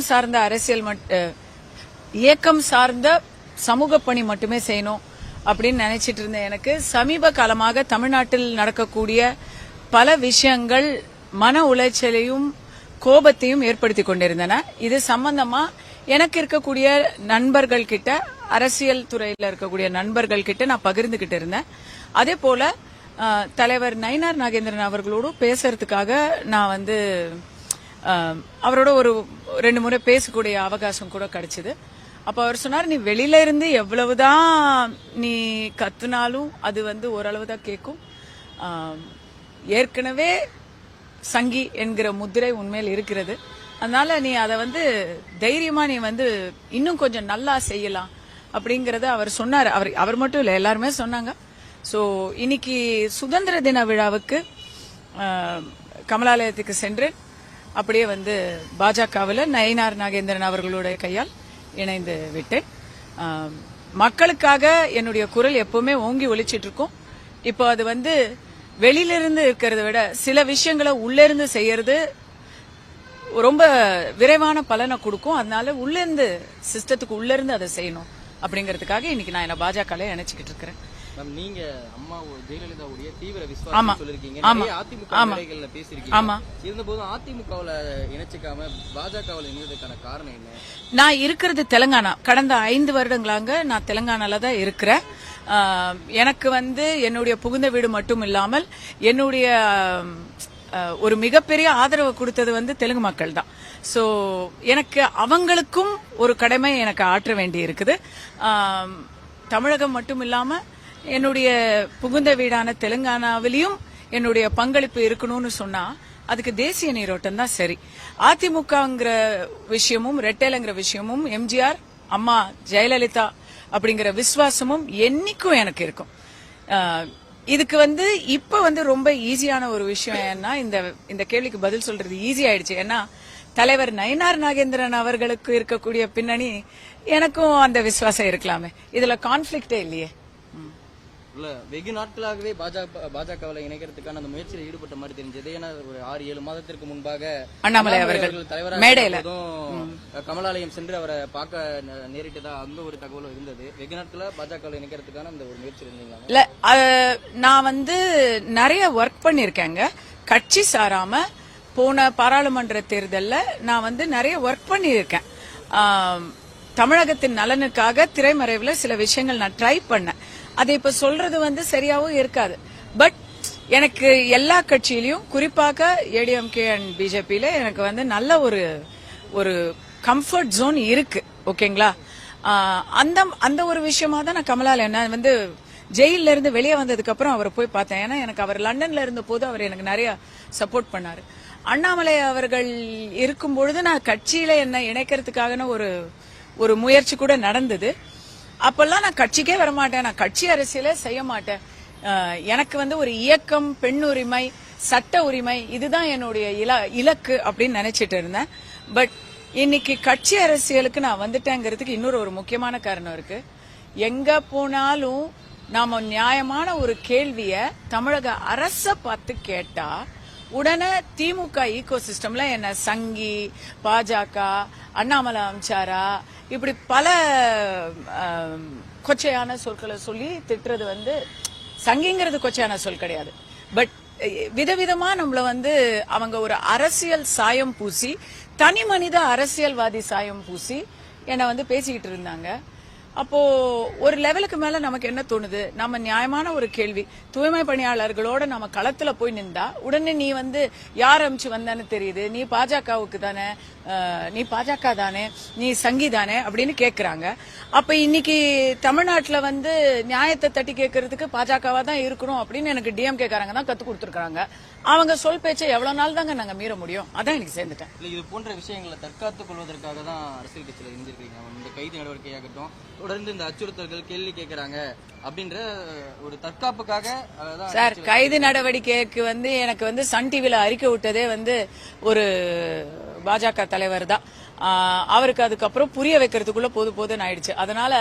சார்ந்த அரசியல் இயக்கம் சார்ந்த சமூக பணி மட்டுமே செய்யணும் அப்படின்னு நினைச்சிட்டு இருந்தேன். எனக்கு சமீப காலமாக தமிழ்நாட்டில் நடக்கக்கூடிய பல விஷயங்கள் மன உளைச்சலையும் கோபத்தையும் ஏற்படுத்தி கொண்டிருந்தன. இது சம்பந்தமா எனக்கு இருக்கக்கூடிய நண்பர்கள் கிட்ட, அரசியல் துறையில் இருக்கக்கூடிய நண்பர்கள் கிட்ட நான் பகிர்ந்துகிட்டு இருந்தேன். அதே போல தலைவர் நயினார் நாகேந்திரன் அவர்களோடு பேசுறதுக்காக நான் அவரோட ஒரு 2 முறை பேசக்கூடிய அவகாசம் கூட கிடைச்சது. அப்ப அவர் சொன்னார், நீ வெளியில இருந்து எவ்வளவுதான் நீ கத்துனாலும் அது ஓரளவு தான் கேட்கும். ஏற்கனவே சங்கி என்கிற முத்திரை உண்மையில் இருக்கிறது. அதனால நீ அதை தைரியமா நீ இன்னும் கொஞ்சம் நல்லா செய்யலாம் அப்படிங்கறத அவர் சொன்னார். அவர் மட்டும் இல்ல, எல்லாருமே சொன்னாங்க. சோ இன்னைக்கு சுதந்திர தின விழாவுக்கு கமலாலயத்துக்கு சென்று அப்படியே பாஜகவில் நயினார் நாகேந்திரன் அவர்களுடைய கையால் இணைந்து விட்டேன். மக்களுக்காக என்னுடைய குரல் எப்பவுமே ஓங்கி ஒலிச்சிட்டு இருக்கும். இப்போ அது வெளியிலிருந்து இருக்கிறத விட சில விஷயங்களை உள்ளிருந்து செய்யறது ரொம்ப விரைவான பலனை கொடுக்கும். அதனால உள்ளிருந்து சிஸ்டத்துக்கு உள்ளிருந்து அதை செய்யணும் அப்படிங்கறதுக்காக இன்னைக்கு நான் என்ன பாஜக இணைச்சுக்கிட்டு இருக்கிறேன். நீங்க அம்மா ஜெயலலிதாவுடைய தீவிர விசுவாசம் சொல்லிருக்கீங்க, அதிமுக பேசிருக்கீங்க. இருந்தபோதும் அதிமுகவுல இணைச்சிக்காம பாஜகவுல இணைந்ததுக்கான காரணம் என்ன? நான் இருக்கிறது தெலுங்கானா. கடந்த 5 வருடங்களாக நான் தெலுங்கானால தான் இருக்கிறேன். எனக்கு என்னுடைய புகுந்த வீடு மட்டும் இல்லாமல் என்னுடைய ஒரு மிகப்பெரிய ஆதரவு கொடுத்தது தெலுங்கு மக்கள் தான். சோ எனக்கு அவங்களுக்கும் ஒரு கடமை எனக்கு ஆற்ற வேண்டி இருக்குது. தமிழகம் மட்டும் இல்லாம என்னுடைய புகுந்த வீடான தெலுங்கானாவிலையும் என்னுடைய பங்களிப்பு இருக்கணும்னு சொன்னா அதுக்கு தேசிய நீரோட்டம் தான் சரி. அதிமுகங்கிற விஷயமும் ரெட்டேலங்கிற விஷயமும் எம்ஜிஆர், அம்மா ஜெயலலிதா அப்படிங்கிற விசுவாசமும் என்னைக்கும் எனக்கு இருக்கும். இதுக்கு இப்ப ரொம்ப ஈஸியான ஒரு விஷயம் ஏன்னா இந்த கேள்விக்கு பதில் சொல்றது ஈஸி ஆயிடுச்சு. ஏன்னா தலைவர் நயினார் நாகேந்திரன் அவர்களுக்கு இருக்கக்கூடிய பின்னணி எனக்கும் அந்த விசுவாசம் இருக்கலாமே. இதுல கான்ஃபிளிக்டே இல்லையே. வெகு நாட்களாகவே பாஜகவில் இணைக்கிறதுக்கான அந்த முயற்சியில் ஈடுபட்ட மாதிரி தெரிஞ்சது. ஏன்னா ஒரு 6-7 மாதத்திற்கு முன்பாக அண்ணாமலை அவர்கள் மேடையில கமலாலயம் சென்று அவரை பார்க்க நேரிட்டதா அந்த ஒரு தகவல் இருந்தது. வெகு நாட்களா பாஜகவில் இணைக்கிறதுக்கான அந்த ஒரு முயற்சி இருந்தீங்களா? இல்ல, நான் நிறைய ஒர்க் பண்ணிருக்கேங்க. கட்சி சாராம போன பாராளுமன்ற தேர்தலில் நான் நிறைய ஒர்க் பண்ணியிருக்கேன். தமிழகத்தின் நலனுக்காக திரைமறைவில் சில விஷயங்கள் நான் ட்ரை பண்ணேன். அதை இப்ப சொல்றது சரியாவும் இருக்காது. பட் எனக்கு எல்லா கட்சியிலையும், குறிப்பாக ஏடிஎம்கே அண்ட் பிஜேபியில எனக்கு நல்ல ஒரு கம்ஃபர்ட் ஜோன் இருக்கு. ஓகேங்களா? அந்த ஒரு விஷயமா தான் நான் கமலாலயம் ஜெயில இருந்து வெளியே வந்ததுக்கு அப்புறம் அவரை போய் பார்த்தேன். ஏன்னா எனக்கு அவர் லண்டன்ல இருந்த போது அவர் எனக்கு நிறைய சப்போர்ட் பண்ணாரு. அண்ணாமலை அவர்கள் இருக்கும் பொழுது நான் கட்சியில என்ன இணைக்கிறதுக்காக ஒரு முயற்சி கூட நடந்தது. அப்பெல்லாம் நான் கட்சிக்கே வரமாட்டேன், நான் கட்சி அரசியலே செய்ய மாட்டேன். எனக்கு ஒரு இயக்கம், பெண் உரிமை, சட்ட உரிமை, இதுதான் என்னுடைய இலக்கு அப்படின்னு நினைச்சிட்டு இருந்தேன். பட் இன்னைக்கு கட்சி அரசியலுக்கு நான் வந்துட்டேங்கிறதுக்கு இன்னொரு ஒரு முக்கியமான காரணம் இருக்கு. எங்க போனாலும் நாம நியாயமான ஒரு கேள்விய தமிழக அரச பார்த்து கேட்டா உடனே திமுக ஈகோ சிஸ்டம்ல என்ன சங்கி, பாஜக, அண்ணாமலை அம்சாரா, இப்படி பல கொச்சையான சொற்களை சொல்லி திட்டுறது சங்கிங்கிறது கொச்சையான சொல் கிடையாது. பட் விதவிதமா நம்மள அவங்க ஒரு அரசியல் சாயம் பூசி, தனி மனித அரசியல்வாதி சாயம் பூசி என்ன பேசிக்கிட்டு இருந்தாங்க. அப்போ ஒரு லெவலுக்கு மேல நமக்கு என்ன தோணுது, நம்ம நியாயமான ஒரு கேள்வி, தூய்மை பணியாளர்களோட நம்ம களத்துல போய் நின்றா உடனே நீ யார் அமிச்சு வந்தான்னு தெரியுது, நீ பாஜகவுக்கு தானே, நீ பாஜக தானே, நீ சங்கி தானே அப்படின்னு கேக்குறாங்க. அப்ப இன்னைக்கு தமிழ்நாட்டுல நியாயத்தை தட்டி கேட்கறதுக்கு பாஜகவா தான் இருக்கணும் அப்படின்னு எனக்கு டிஎம்கே காரங்க தான் கத்து கொடுத்துருக்காங்க. அவங்க சொல் பேச்சை எவ்வளவு நாள் தாங்க நாங்க மீற முடியும்? அதான் எனக்கு சேர்ந்துட்டேன். இது போன்ற விஷயங்களை தற்காத்துக் கொள்வதற்காக தான் அரசியல் கட்சியில இருந்திருக்கீங்க. இந்த கைது நடவடிக்கையாகட்டும், தொடர்ந்து இந்த அச்சுறுத்தல்கள், கேள்வி கேட்கறாங்க அப்படின்ற ஒரு தற்காப்புக்காக சார் கைது நடவடிக்கைக்கு எனக்கு சன் டிவில அறிக்கை விட்டதே ஒரு பாஜக தலைவர் தான். அவருக்கு அதுக்கப்புறம் புரிய வைக்கிறதுக்குள்ள போதுன்னு ஆயிடுச்சு. அதனால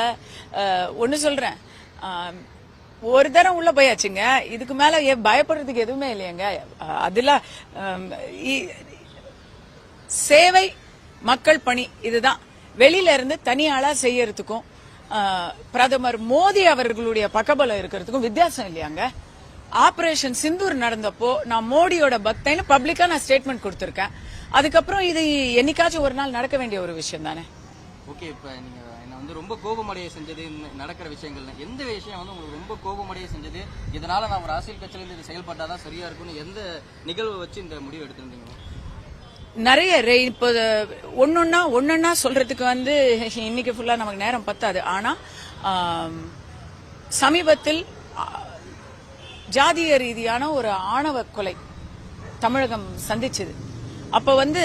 ஒன்னு சொல்றேன், ஒரு தரம் உள்ள போயாச்சுங்க, இதுக்கு மேல பயப்படுறதுக்கு எதுவுமே இல்லையங்க. அதுல சேவை மக்கள் பணி இதுதான். வெளியில இருந்து தனியாளா செய்யறதுக்கும் பிரதமர் மோடி அவர்களுடைய பக்கபலம் இருக்கிறதுக்கும் வித்தியாசம் இல்லையாங்க. ஆபரேஷன் சிந்தூர் நடந்தப்போ நான் மோடியோட பக்தைன்னு பப்ளிக்கா நான் ஸ்டேட்மெண்ட் கொடுத்திருக்கேன். அதுக்கப்புறம் இது என்னைக்காச்சும் ஒரு நாள் நடக்க வேண்டிய ஒரு விஷயம் தானே. ஓகே, இப்ப நீங்க என்ன வந்து ரொம்ப கோபமடைய செஞ்சது நடக்கிற விஷயங்கள்ல எந்த விஷயம் வந்து உங்களுக்கு ரொம்ப கோபமடைய செஞ்சது, இதனால நான் ஒரு அரசியல் கட்சியில இருந்து இது செயல்பட்டாதான் சரியா இருக்கும்னு எந்த நிகழ்வு வச்சு இந்த முடிவு எடுத்திருந்தீங்க? நிறைய இப்போ ஒன்னொன்னா சொல்றதுக்கு வந்து இன்னைக்கு ஃபுல்லா நமக்கு நேரம் பத்தாது. ஆனா சமீபத்தில் ஜாதிய ரீதியான ஒரு ஆணவ கொலை தமிழகம் சந்திச்சது. அப்ப வந்து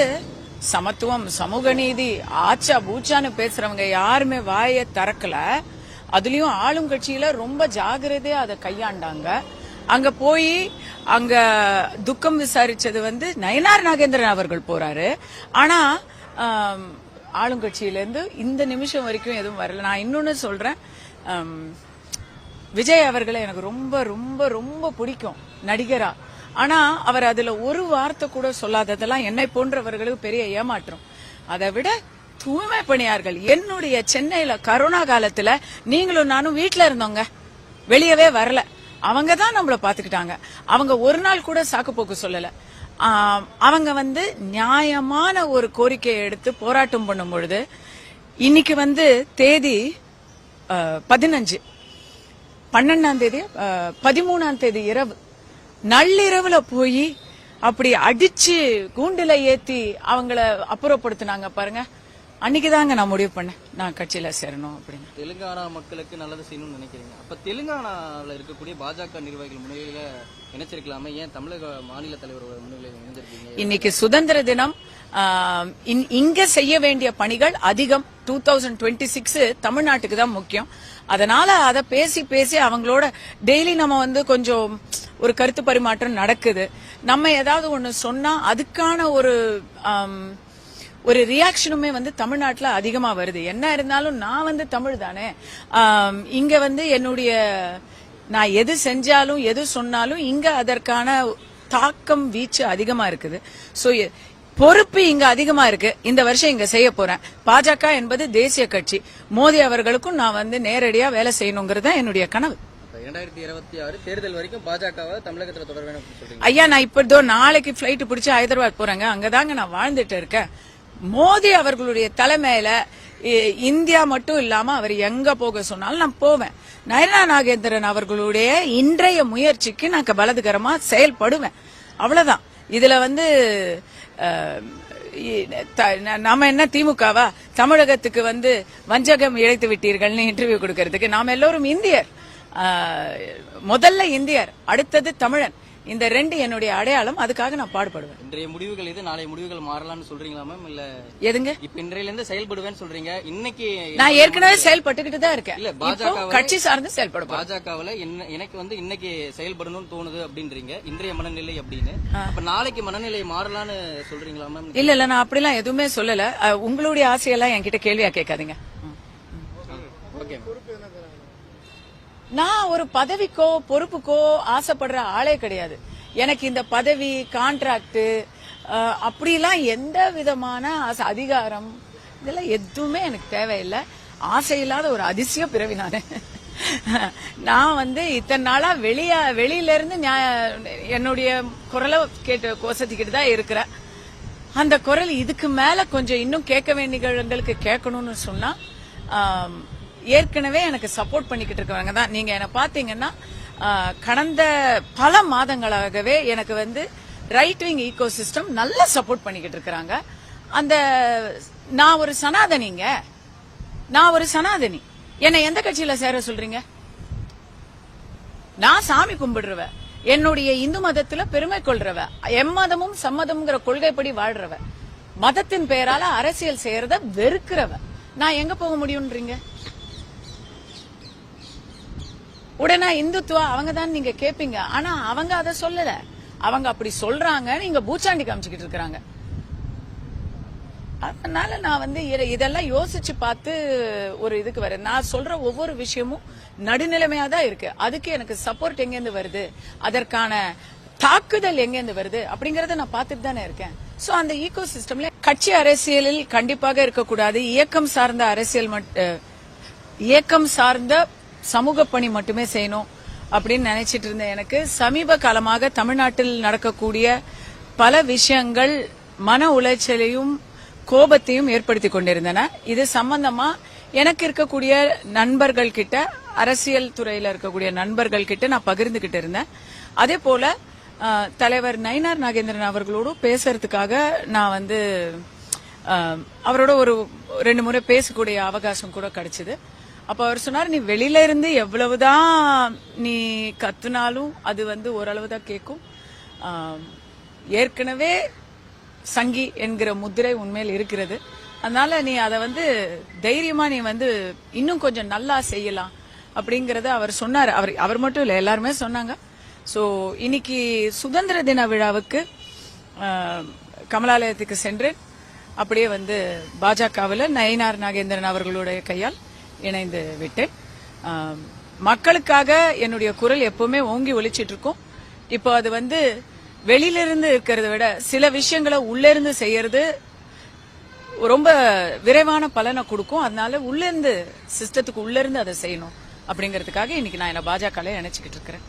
சமத்துவம், சமூக நீதி, ஆச்சா பூச்சான்னு பேசுறவங்க யாருமே வாயை திறக்கல. அதுலயும் ஆளுங்கட்சியில ரொம்ப ஜாகிரதையா அதை கையாண்டாங்க. அங்க போய் அங்க துக்கம் விசாரிச்சது வந்து நயனார் நாகேந்திரன் அவர்கள் போறாரு. ஆனா ஆளுங்கட்சியில இருந்து இந்த நிமிஷம் வரைக்கும் எதுவும் வரல. நான் இன்னொன்னு சொல்றேன், விஜய் அவர்களை எனக்கு ரொம்ப ரொம்ப ரொம்ப பிடிக்கும் நடிகரா. ஆனா அவர் அதுல ஒரு வார்த்தை கூட சொல்லாததெல்லாம் என்னை போன்றவர்களுக்கு பெரிய ஏமாற்றம். அதை விட தூய்மை பணியார்கள் என்னுடைய சென்னையில கரோனா காலத்துல நீங்களும் நானும் வீட்டுல இருந்தோங்க, வெளியவே வரல. அவங்க தான் நம்மள பாத்துக்கிட்டாங்க. அவங்க ஒரு நாள் கூட சாக்கு போக்கு சொல்லல. அவங்க வந்து நியாயமான ஒரு கோரிக்கையை எடுத்து போராட்டம் பண்ணும் பொழுது இன்னைக்கு வந்து தேதி 15, 12ஆம் தேதி 13ஆம் தேதி இரவு நள்ளிரவுல போய் அப்படி அடிச்சு கூண்டுல ஏத்தி அவங்கள அப்புறப்படுத்தினாங்க பாருங்க. அன்னைக்குதாங்க நான் முடிவு பண்ணேன் நான் கட்சியில சேரணும் அப்படின்னு. தெலுங்கானா மக்களுக்கு நல்லது செய்யணும்னு நினைக்கிறீங்க. அப்ப தெலுங்கானாவில் இருக்கக்கூடிய பாஜக நிர்வாகிகள் முன்னிலையில இணைச்சிருக்கலாமே, ஏன் தமிழக மாநில தலைவரோட முன்னிலையில் இணைஞ்சிருக்கீங்க? இன்னைக்கு சுதந்திர தினம். இங்க செய்ய வேண்டிய பணிகள் அதிகம். 2026 தமிழ்நாட்டுக்கு தான் முக்கியம். அதனால அதை பேசி பேசி அவங்களோட டெய்லி நம்ம வந்து கொஞ்சம் ஒரு கருத்து பரிமாற்றம் நடக்குது. நம்ம ஏதாவது ஒண்ணு சொன்னா அதுக்கான ஒரு ரியாக்ஷனுமே வந்து தமிழ்நாட்டுல அதிகமா வருது. என்ன இருந்தாலும் நான் வந்து தமிழ் தானே. இங்க வந்து நான் எது செஞ்சாலும் எது சொன்னாலும் இங்க அதற்கான தாக்கம் வீச்சு அதிகமா இருக்குது. சோ பொறுப்பு இங்க அதிகமா இருக்கு. இந்த வருஷம் இங்க செய்ய போறேன். பாஜக என்பது தேசிய கட்சி. மோடி அவர்களுக்கும் நான் வந்து நேரடியா வேலை செய்யணுங்கிறது என்னுடைய கனவு. 2026 தேர்தல் வரைக்கும் பாஜகவை தமிழகத்துல தொடர வேணும் சொல்றீங்க. ஐயா, நான் இப்ப நாளைக்கு பிளைட் பிடிச்சு ஹைதராபாத் போறேங்க. அங்கதாங்க நான் வாழ்ந்துட்டு இருக்கேன். மோடி அவர்களுடைய தலைமையில இந்தியா மட்டும் இல்லாம அவர் எங்க போக சொன்னாலும் நான் போவேன். நயனார் நாகேந்திரன் அவர்களுடைய இன்றைய முயற்சிக்கு நான் பலதுகரமா செயல்படுவேன். அவ்வளவுதான். இதுல வந்து நாம என்ன திமுகவா தமிழகத்துக்கு வந்து வஞ்சகம் இழைத்து விட்டீர்கள்னு இன்டர்வியூ கொடுக்கறதுக்கு? நாம எல்லோரும் இந்தியர். முதல்ல இந்தியர், அடுத்தது தமிழன். இந்த ரெண்டு என்னுடைய அடையாளம். அதுக்காக நான் பாடுபடுவேன். இன்றைய முடிவுகள் இது, நாளை முடிவுகள் மாறலாம்னு சொல்றீங்களா மேம்? இல்ல எதுங்க இப்ப இன்றையில இருந்து செயல்படுவேன்னு சொல்றீங்க. இன்னைக்கு நான் ஏற்கனவே செயல்பட்டுக்கிட்டு தான் இருக்கேன். இல்ல பாஜக கட்சி சார்ந்து செயல்படும். பாஜகவுல எனக்கு வந்து இன்னைக்கு செயல்படணும்னு தோணுது அப்படின்றீங்க, இன்றைய மனநிலை அப்படின்னு. அப்ப நாளைக்கு மனநிலை மாறலாம்னு சொல்றீங்களா மேம்? இல்ல நான் அப்படிலாம் எதுவுமே சொல்லல. உங்களுடைய ஆசையெல்லாம் என்கிட்ட கேள்வியா கேட்காதீங்க. ஓகே. நான் ஒரு பதவிக்கோ பொறுப்புக்கோ ஆசைப்படுற ஆளே கிடையாது. எனக்கு இந்த பதவி, கான்ட்ராக்ட், அப்படிலாம் எந்த விதமான அதிகாரம் இதெல்லாம் எதுவுமே எனக்கு தேவையில்லை. ஆசை இல்லாத ஒரு அதிசய பிறவி நானு. நான் வந்து இத்தனை நாளா வெளியில இருந்து என்னுடைய குரலை கேட்டு கோசத்திக்கிட்டு தான் இருக்கிறேன். அந்த குரல் இதுக்கு மேல கொஞ்சம் இன்னும் கேட்க வேண்டியவங்களுக்கு கேட்கணும்னு சொன்னா ஏற்கனவே எனக்கு சப்போர்ட் பண்ணிக்கிட்டு இருக்கவங்க தான். நீங்க என்ன பாத்தீங்கன்னா கடந்த பல மாதங்களாகவே எனக்கு வந்து ரைட் விங் ஈகோ சிஸ்டம் நல்ல சப்போர்ட் பண்ணிக்கிட்டு இருக்காங்க. நான் ஒரு சனாதனி. என்னை எந்த கட்சியில சேர சொல்றீங்க? நான் சாமி கும்பிடுறவ, என்னுடைய இந்து மதத்துல பெருமை கொள்றவ, எம்மதமும் சம்மதம்ங்கிற கொள்கைப்படி வாழ்றவ, மதத்தின் பெயரால அரசியல் செய்யறத வெறுக்கிறவ. நான் எங்க போக முடியும்ன்றீங்க? உடனே இந்துத்துவா அவங்க தான் நீங்க கேப்பீங்க. ஆனா அவங்க அதை சொல்லல. அவங்க அப்படி சொல்றாங்க, நீங்க பூச்சாண்டி காமிச்சுக்கிட்டு இருக்காங்க. அதனால நான் வந்து இதெல்லாம் யோசிச்சு பார்த்து ஒரு இதுக்கு வரேன். நான் சொல்ற ஒவ்வொரு விஷயமும் நடுநிலைமையா தான் இருக்கு. அதுக்கு எனக்கு சப்போர்ட் எங்கேருந்து வருது, அதற்கான தாக்குதல் எங்கேருந்து வருது அப்படிங்கறத நான் பார்த்துட்டு தானே இருக்கேன். சோ அந்த ஈகோ சிஸ்டம்ல கட்சி அரசியலில் கண்டிப்பாக இருக்கக்கூடாது. இயக்கம் சார்ந்த அரசியல் இயக்கம் சார்ந்த சமூக பணி மட்டுமே செய்யணும் அப்படின்னு நினைச்சிட்டு இருந்தேன். எனக்கு சமீப காலமாக தமிழ்நாட்டில் நடக்கக்கூடிய பல விஷயங்கள் மன உளைச்சலையும் கோபத்தையும் ஏற்படுத்தி கொண்டிருந்தன. இது சம்பந்தமா எனக்கு இருக்கக்கூடிய நண்பர்கள் கிட்ட, அரசியல் துறையில இருக்கக்கூடிய நண்பர்கள் கிட்ட நான் பகிர்ந்துகிட்டு இருந்தேன். அதே போல தலைவர் நயினார் நாகேந்திரன் அவர்களோடு பேசுறதுக்காக நான் வந்து அவரோட ஒரு 2 முறை பேசக்கூடிய அவகாசம் கூட கிடைச்சது. அப்ப அவர் சொன்னார், நீ வெளியில இருந்து எவ்வளவுதான் நீ கத்துனாலும் அது வந்து ஓரளவுதான் கேட்கும். ஏற்கனவே சங்கி என்கிற முத்திரை உண்மையில் இருக்கிறது. அதனால நீ அதை வந்து தைரியமா நீ வந்து இன்னும் கொஞ்சம் நல்லா செய்யலாம் அப்படிங்கறத அவர் சொன்னார். அவர் மட்டும் இல்ல, எல்லாருமே சொன்னாங்க. சோ இன்னைக்கு சுதந்திர தின விழாவுக்கு கமலாலயத்துக்கு சென்று அப்படியே வந்து பாஜகவில் நயினார் நாகேந்திரன் அவர்களுடைய கையால் இணைந்து விட்டேன். மக்களுக்காக என்னுடைய குரல் எப்பவுமே ஓங்கி ஒலிச்சிட்டு இருக்கும். இப்போ அது வந்து வெளியிலிருந்து இருக்கிறத விட சில விஷயங்களை உள்ளிருந்து செய்யறது ரொம்ப விரைவான பலனை கொடுக்கும். அதனால உள்ளிருந்து சிஸ்டத்துக்கு உள்ளிருந்து அதை செய்யணும் அப்படிங்கறதுக்காக இன்னைக்கு நான் என்ன பாஜக இணைச்சுக்கிட்டு இருக்கிறேன்.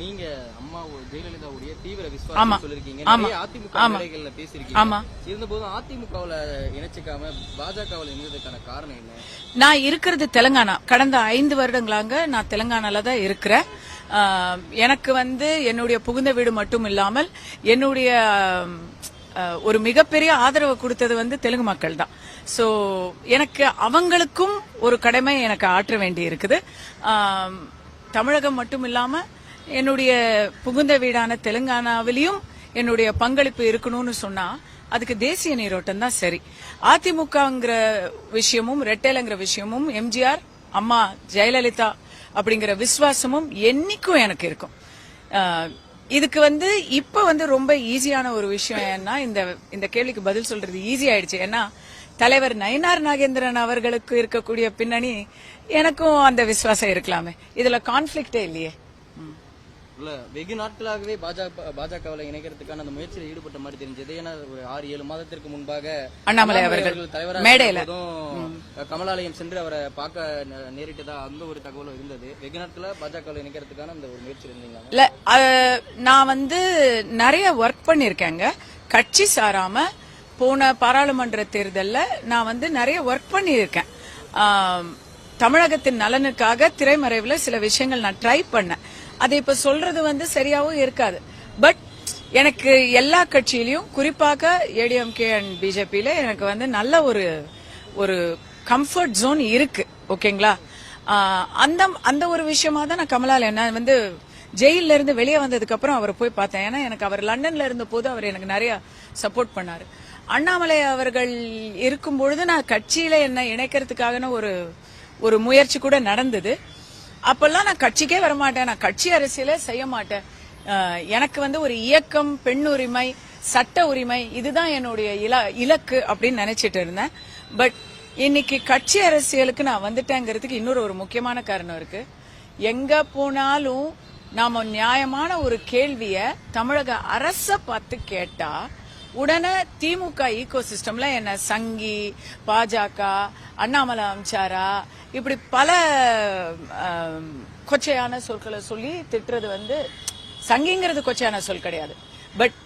நீங்க அம்மா ஜெயலலிதாவுடைய தீவிர விசுவாசம் சொல்லிருக்கீங்க, நிறைய அதிமுக மேடைகள்ல பேசிருக்கீங்க. இருந்தபோதும் அதிமுகவுல இணைச்சிக்காம பாஜகவுல இணைந்ததுக்கான காரணம் என்ன? நான் இருக்கிறது தெலுங்கானா. கடந்த 5 வருடங்களாக நான் தெலுங்கானால தான் இருக்கிறேன். எனக்கு வந்து என்னுடைய புகுந்த வீடு மட்டும் இல்லாமல் என்னுடைய ஒரு மிகப்பெரிய ஆதரவு கொடுத்தது வந்து தெலுங்கு மக்கள் தான். சோ எனக்கு அவங்களுக்கும் ஒரு கடமை எனக்கு ஆற்ற வேண்டி இருக்குது. தமிழகம் மட்டும் இல்லாம என்னுடைய புகுந்த வீடான தெலுங்கானாவிலையும் என்னுடைய பங்களிப்பு இருக்கணும்னு சொன்னா அதுக்கு தேசிய நீரோட்டம் தான் சரி. அதிமுகங்கிற விஷயமும் ரெட்டேலங்கிற விஷயமும் எம்ஜிஆர், அம்மா ஜெயலலிதா அப்படிங்கிற விசுவாசமும் என்னைக்கும் எனக்கு இருக்கும். இதுக்கு வந்து இப்ப வந்து ரொம்ப ஈஸியான ஒரு விஷயம் ஏன்னா இந்த கேள்விக்கு பதில் சொல்றது ஈஸி ஆயிடுச்சு. ஏன்னா தலைவர் நயினார் நாகேந்திரன் அவர்களுக்கு இருக்கக்கூடிய பின்னணி எனக்கும் அந்த விசுவாசம் இருக்கலாமே. இதுல கான்ஃபிளிக்டே இல்லையே. இல்ல, வெகு நாட்களாகவே பாஜகவில் இணைக்கிறதுக்கான அந்த முயற்சியில் ஈடுபட்ட மாதிரி தெரிஞ்சது. ஏன்னா ஒரு 6-7 மாதத்திற்கு முன்பாக அண்ணாமலை அவர்கள் மேடையில கமலாலயம் சென்று அவரை பார்க்க நேரிட்டதா அந்த ஒரு தகவல் இருந்தது. வெகு நாட்களா பாஜகவில் இணைக்கிறதுக்கான அந்த ஒரு முயற்சி இருந்தீங்க? இல்ல, நான் வந்து நிறைய ஒர்க் பண்ணிருக்கேங்க. கட்சி சாராம போன பாராளுமன்ற தேர்தல்ல நான் வந்து நிறைய ஒர்க் பண்ணியிருக்கேன். தமிழகத்தின் நலனுக்காக திரைமறைவுல சில விஷயங்கள் நான் ட்ரை பண்ணேன். அதை இப்ப சொல்றது வந்து சரியாவும் இருக்காது. பட் எனக்கு எல்லா கட்சியிலையும் குறிப்பாக ஏடிஎம்கே அண்ட் பிஜேபியில எனக்கு வந்து நல்ல ஒரு கம்ஃபர்ட் ஜோன் இருக்கு. ஓகேங்களா? அந்த ஒரு விஷயமா தான் நான் கமலாலயம் நான் வந்து ஜெயில இருந்து வெளியே வந்ததுக்கு அப்புறம் அவரை போய் பார்த்தேன். ஏன்னா எனக்கு அவர் லண்டன்ல இருந்த போது அவர் எனக்கு நிறைய சப்போர்ட் பண்ணாரு. அண்ணாமலை அவர்கள் இருக்கும் பொழுது நான் கட்சியில என்ன இணைக்கிறதுக்காக ஒரு முயற்சி கூட நடந்தது. அப்பெல்லாம் நான் கட்சிக்கே வரமாட்டேன், நான் கட்சி அரசியலே செய்ய மாட்டேன். எனக்கு வந்து ஒரு இயக்கம், பெண் உரிமை, சட்ட உரிமை இதுதான் என்னுடைய இலக்கு அப்படின்னு நினைச்சிட்டு இருந்தேன். பட் இன்னைக்கு கட்சி அரசியலுக்கு நான் வந்துட்டேங்கிறதுக்கு இன்னொரு முக்கியமான காரணம் இருக்கு. எங்க போனாலும் நாம நியாயமான ஒரு கேள்விய தமிழக அரச பார்த்து கேட்டா உடனே திமுக ஈகோ சிஸ்டம்ல என்ன சங்கி, பாஜக, அண்ணாமலை அமிச்சாரா இப்படி பல கொச்சையான சொற்களை சொல்லி திட்டுறது வந்து சங்கிங்கிறது கொச்சையான சொல் கிடையாது. பட்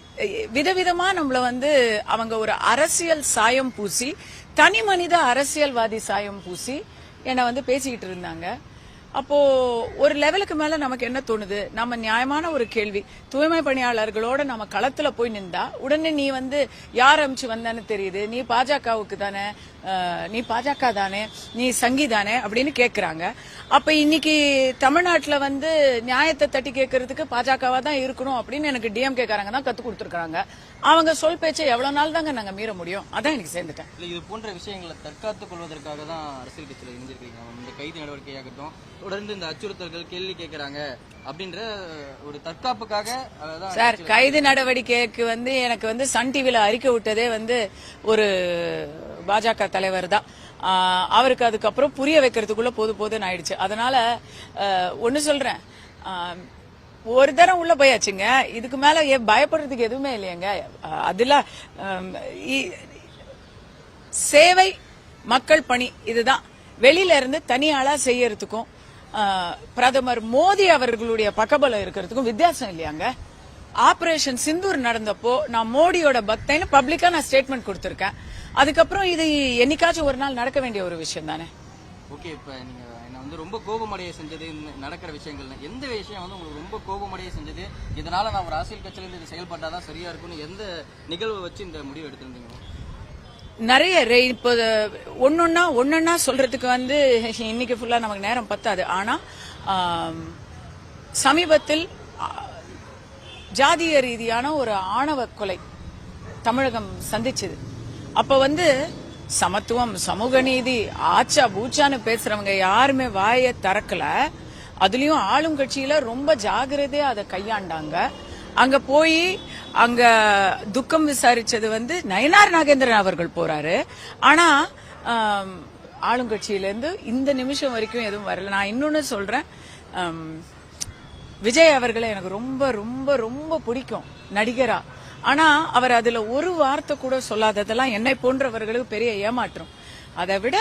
விதவிதமா நம்மள வந்து அவங்க ஒரு அரசியல் சாயம் பூசி, தனி மனித அரசியல்வாதி சாயம் பூசி என்ன வந்து பேசிக்கிட்டு இருந்தாங்க. அப்போ ஒரு லெவலுக்கு மேல நமக்கு என்ன தோணுது, நம்ம நியாயமான ஒரு கேள்வி, தூய்மை பணியாளர்களோட நம்ம களத்துல போய் நின்றா உடனே நீ வந்து யார் அமிச்சு வந்தான்னு தெரியுது, நீ பாஜகவுக்கு தானே, நீ பாஜக தானே, நீ சங்கி தானே அப்படின்னு கேக்குறாங்க. அப்ப இன்னைக்கு தமிழ்நாட்டுல வந்து நியாயத்தை தட்டி கேட்கறதுக்கு பாஜகவா தான் இருக்கணும் அப்படின்னு எனக்கு டிஎம்கே காரங்க தான் கத்து கொடுத்துருக்காங்க. அவங்க சொல் பேச்சை எவ்வளவு நாள் தாங்க நாங்க மீற முடியும்? அதான் எனக்கு சேர்ந்துட்டேன். இது போன்ற விஷயங்களை தற்காத்துக் கொள்வதற்காக தான் அரசியல் கட்சியில இணைஞ்சிருக்கீங்க. இந்த கைது நடவடிக்கையாகட்டும், தொடர்ந்து இந்த அச்சுறுத்தல்கள், கேள்வி கேட்கறாங்க அப்படின்ற ஒரு தற்காப்புக்காக சார் கைது நடவடிக்கைக்கு வந்து எனக்கு வந்து சன் டிவில அறிக்கை விட்டதே வந்து ஒரு பாஜக தலைவர் தான். அவருக்கு அதுக்கப்புறம் புரிய வைக்கிறதுக்குள்ள போதுன்னு ஆயிடுச்சு. அதனால ஒன்னு சொல்றேன், ஒரு தரம் உள்ள போயாச்சுங்க, இதுக்கு மேல பயப்படுறதுக்கு எதுவுமே இல்லையங்க. அதுல சேவை, மக்கள் பணி, இதுதான். வெளியில இருந்து தனியாளா செய்யறதுக்கும் பிரதமர் மோடி அவர்களுடைய பக்கபலம் இருக்கிறதுக்கும் வித்தியாசம் இல்லையாங்க. ஆபரேஷன் சிந்தூர் நடந்தப்போ நான் மோடியோட பக்தன்னு பப்ளிக்கா நான் ஸ்டேட்மெண்ட் கொடுத்திருக்கேன். அதுக்கப்புறம் இது என்னைக்காச்சும் ஒரு நாள் நடக்க வேண்டிய ஒரு விஷயம் தானே. ஓகே, இப்ப நீங்க என்ன வந்து ரொம்ப கோபமடைய செஞ்சது நடக்கிற விஷயங்கள்ல எந்த விஷயம் வந்து உங்களுக்கு ரொம்ப கோபமடைய செஞ்சது, இதனால நான் ஒரு அரசியல் கட்சியில இருந்து இது செயல்பட்டாதான் சரியா இருக்கும்னு எந்த நிகழ்வை வச்சு இந்த முடிவு எடுத்திருந்தீங்க? நிறைய இப்போ ஒன்னொன்னா சொல்றதுக்கு வந்து இன்னைக்கு ஃபுல்லா நமக்கு நேரம் பத்தாது. ஆனா சமீபத்தில் ஜாதிய ரீதியான ஒரு ஆணவ கொலை தமிழகம் சந்திச்சது. அப்ப வந்து சமத்துவம், சமூக நீதி, ஆச்சா பூச்சான்னு பேசுறவங்க யாருமே வாயை திறக்கல. அதுலயும் ஆளும் கட்சியில ரொம்ப ஜாகிரதையா அதை கையாண்டாங்க. அங்க போய் அங்க துக்கம் விசாரிச்சது வந்து நயனார் நாகேந்திரன் அவர்கள் போறாரு. ஆனா ஆளுங்கட்சியில இருந்து இந்த நிமிஷம் வரைக்கும் எதுவும் வரல. நான் இன்னொன்னு சொல்றேன், விஜய் அவர்களை எனக்கு ரொம்ப ரொம்ப ரொம்ப பிடிக்கும் நடிகரா. ஆனா அவர் அதுல ஒரு வார்த்தை கூட சொல்லாததெல்லாம் என்னை போன்றவர்களுக்கு பெரிய ஏமாற்றம். அதை விட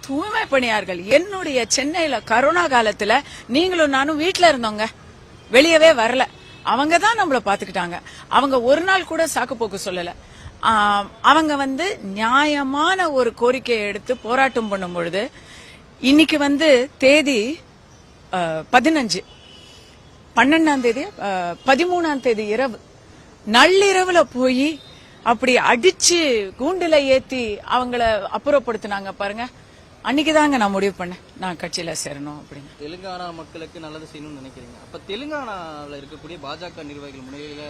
தூய்மை பணியார்கள், என்னுடைய சென்னையில கரோனா காலத்துல நீங்களும் நானும் வீட்டுல இருந்தோங்க, வெளியவே வரல. அவங்க தான் நம்மள பாத்துக்கிட்டாங்க. அவங்க ஒரு நாள் கூட சாக்கு போக்கு சொல்லல. அவங்க வந்து நியாயமான ஒரு கோரிக்கையை எடுத்து போராட்டம் பண்ணும் பொழுது, இன்னைக்கு வந்து தேதி 15, 12ஆம் தேதி 13ஆம் தேதி இரவு நள்ளிரவுல போய் அப்படி அடிச்சு கூண்டுல ஏத்தி அவங்கள அப்புறப்படுத்தினாங்க பாருங்க. அன்னைக்குதாங்க நான் முடிவு பண்ணேன் நான் கட்சியில சேரணும் அப்படின்னு. தெலுங்கானா மக்களுக்கு நல்லது செய்யணும்னு நினைக்கிறீங்க. அப்ப தெலுங்கானாவில் இருக்கக்கூடிய பாஜக நிர்வாகிகள் முன்னிலையில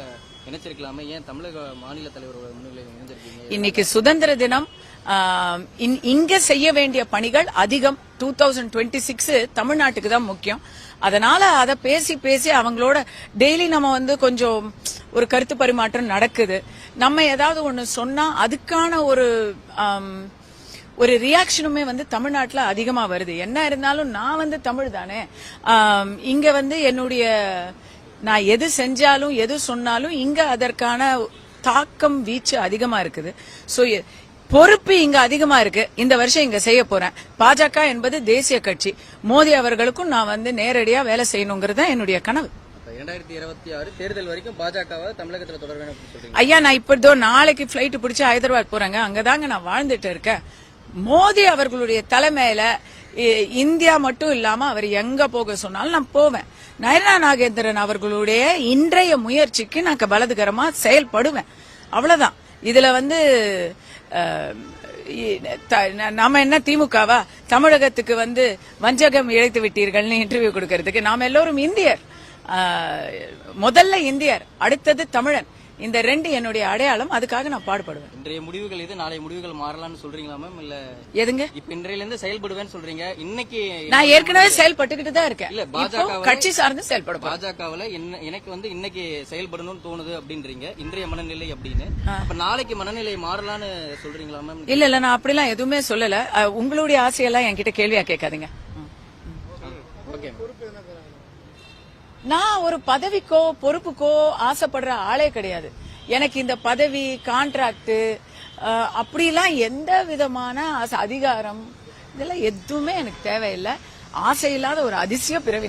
இணைச்சிருக்கலாமே, ஏன் தமிழக மாநில தலைவரோட முன்னிலையில இணைஞ்சிருக்கீங்க? இன்னைக்கு சுதந்திர தினம். இங்க செய்ய வேண்டிய பணிகள் அதிகம். 2026 தமிழ்நாட்டுக்கு தான் முக்கியம். அதனால அதை பேசி பேசி அவங்களோட டெய்லி நம்ம வந்து கொஞ்சம் ஒரு கருத்து பரிமாற்றம் நடக்குது. நம்ம ஏதாவது ஒண்ணு சொன்னா அதுக்கான ஒரு ரியாக்ஷனுமே வந்து தமிழ்நாட்டுல அதிகமா வருது. என்ன இருந்தாலும் நான் வந்து தமிழ் தானே. இங்க வந்து நான் எது செஞ்சாலும் எது சொன்னாலும் இங்க அதற்கான தாக்கம் வீச்சு அதிகமா இருக்குது. சோ பொறுப்பு இங்க அதிகமா இருக்கு. இந்த வருஷம் இங்க செய்ய போறேன். பாஜக என்பது தேசிய கட்சி. மோடி அவர்களுக்கும் நான் வந்து நேரடியா வேலை செய்யணுங்கிறது தான் என்னுடைய கனவு. 2026 தேர்தல் வரைக்கும் பாஜகவை தமிழகத்துல தொடர வேணும் சொல்றீங்க. ஐயா, நான் இப்ப நாளைக்கு பிளைட் பிடிச்சு ஹைதராபாத் போறேங்க. அங்கதாங்க நான் வாழ்ந்துட்டு இருக்கேன். மோடி அவர்களுடைய தலைமையில இந்தியா மட்டும் இல்லாம அவர் எங்க போக சொன்னாலும் நான் போவேன். நயனா நாகேந்திரன் அவர்களுடைய இன்றைய முயற்சிக்கு நான் பலதுகரமா செயல்படுவேன். அவ்வளவுதான். இதுல வந்து நாம என்ன திமுகவா தமிழகத்துக்கு வந்து வஞ்சகம் இழைத்து விட்டீர்கள்னு இன்டர்வியூ கொடுக்கறதுக்கு? நாம எல்லோரும் இந்தியர். முதல்ல இந்தியர், அடுத்தது தமிழன். இந்த ரெண்டு என்னுடைய அடையாளம். அதுக்காக நான் பாடுபடுவேன். இன்றைய முடிவுகள் இது, நாளை முடிவுகள் மாறலாம்னு சொல்றீங்களா மேம்? இல்ல எதுங்க? இப்ப இன்றையில இருந்து செயல்படுவேன்னு சொல்றீங்க. இன்னைக்கு நான் ஏற்கனவே செயல்பட்டுக்கிட்டு தான் இருக்கேன். இல்ல பாஜக கட்சி சார்ந்து செயல்படும். பாஜகவுல எனக்கு வந்து இன்னைக்கு செயல்படணும்னு தோணுது அப்படின்றீங்க, இன்றைய மனநிலை அப்படின்னு. அப்ப நாளைக்கு மனநிலை மாறலாம்னு சொல்றீங்களா மேம்? இல்ல நான் அப்படிலாம் எதுவுமே சொல்லல. உங்களுடைய ஆசையெல்லாம் என்கிட்ட கேள்வியா கேட்காதீங்க. ஓகே. நான் ஒரு பதவிக்கோ பொறுப்புக்கோ ஆசைப்படுற ஆளே கிடையாது. எனக்கு இந்த பதவி, கான்ட்ராக்ட், அப்படிலாம் எந்த விதமான அதிகாரம் இதெல்லாம் எதுவுமே எனக்கு தேவையில்லை. ஆசையில்லாத ஒரு அதிசய பிறவி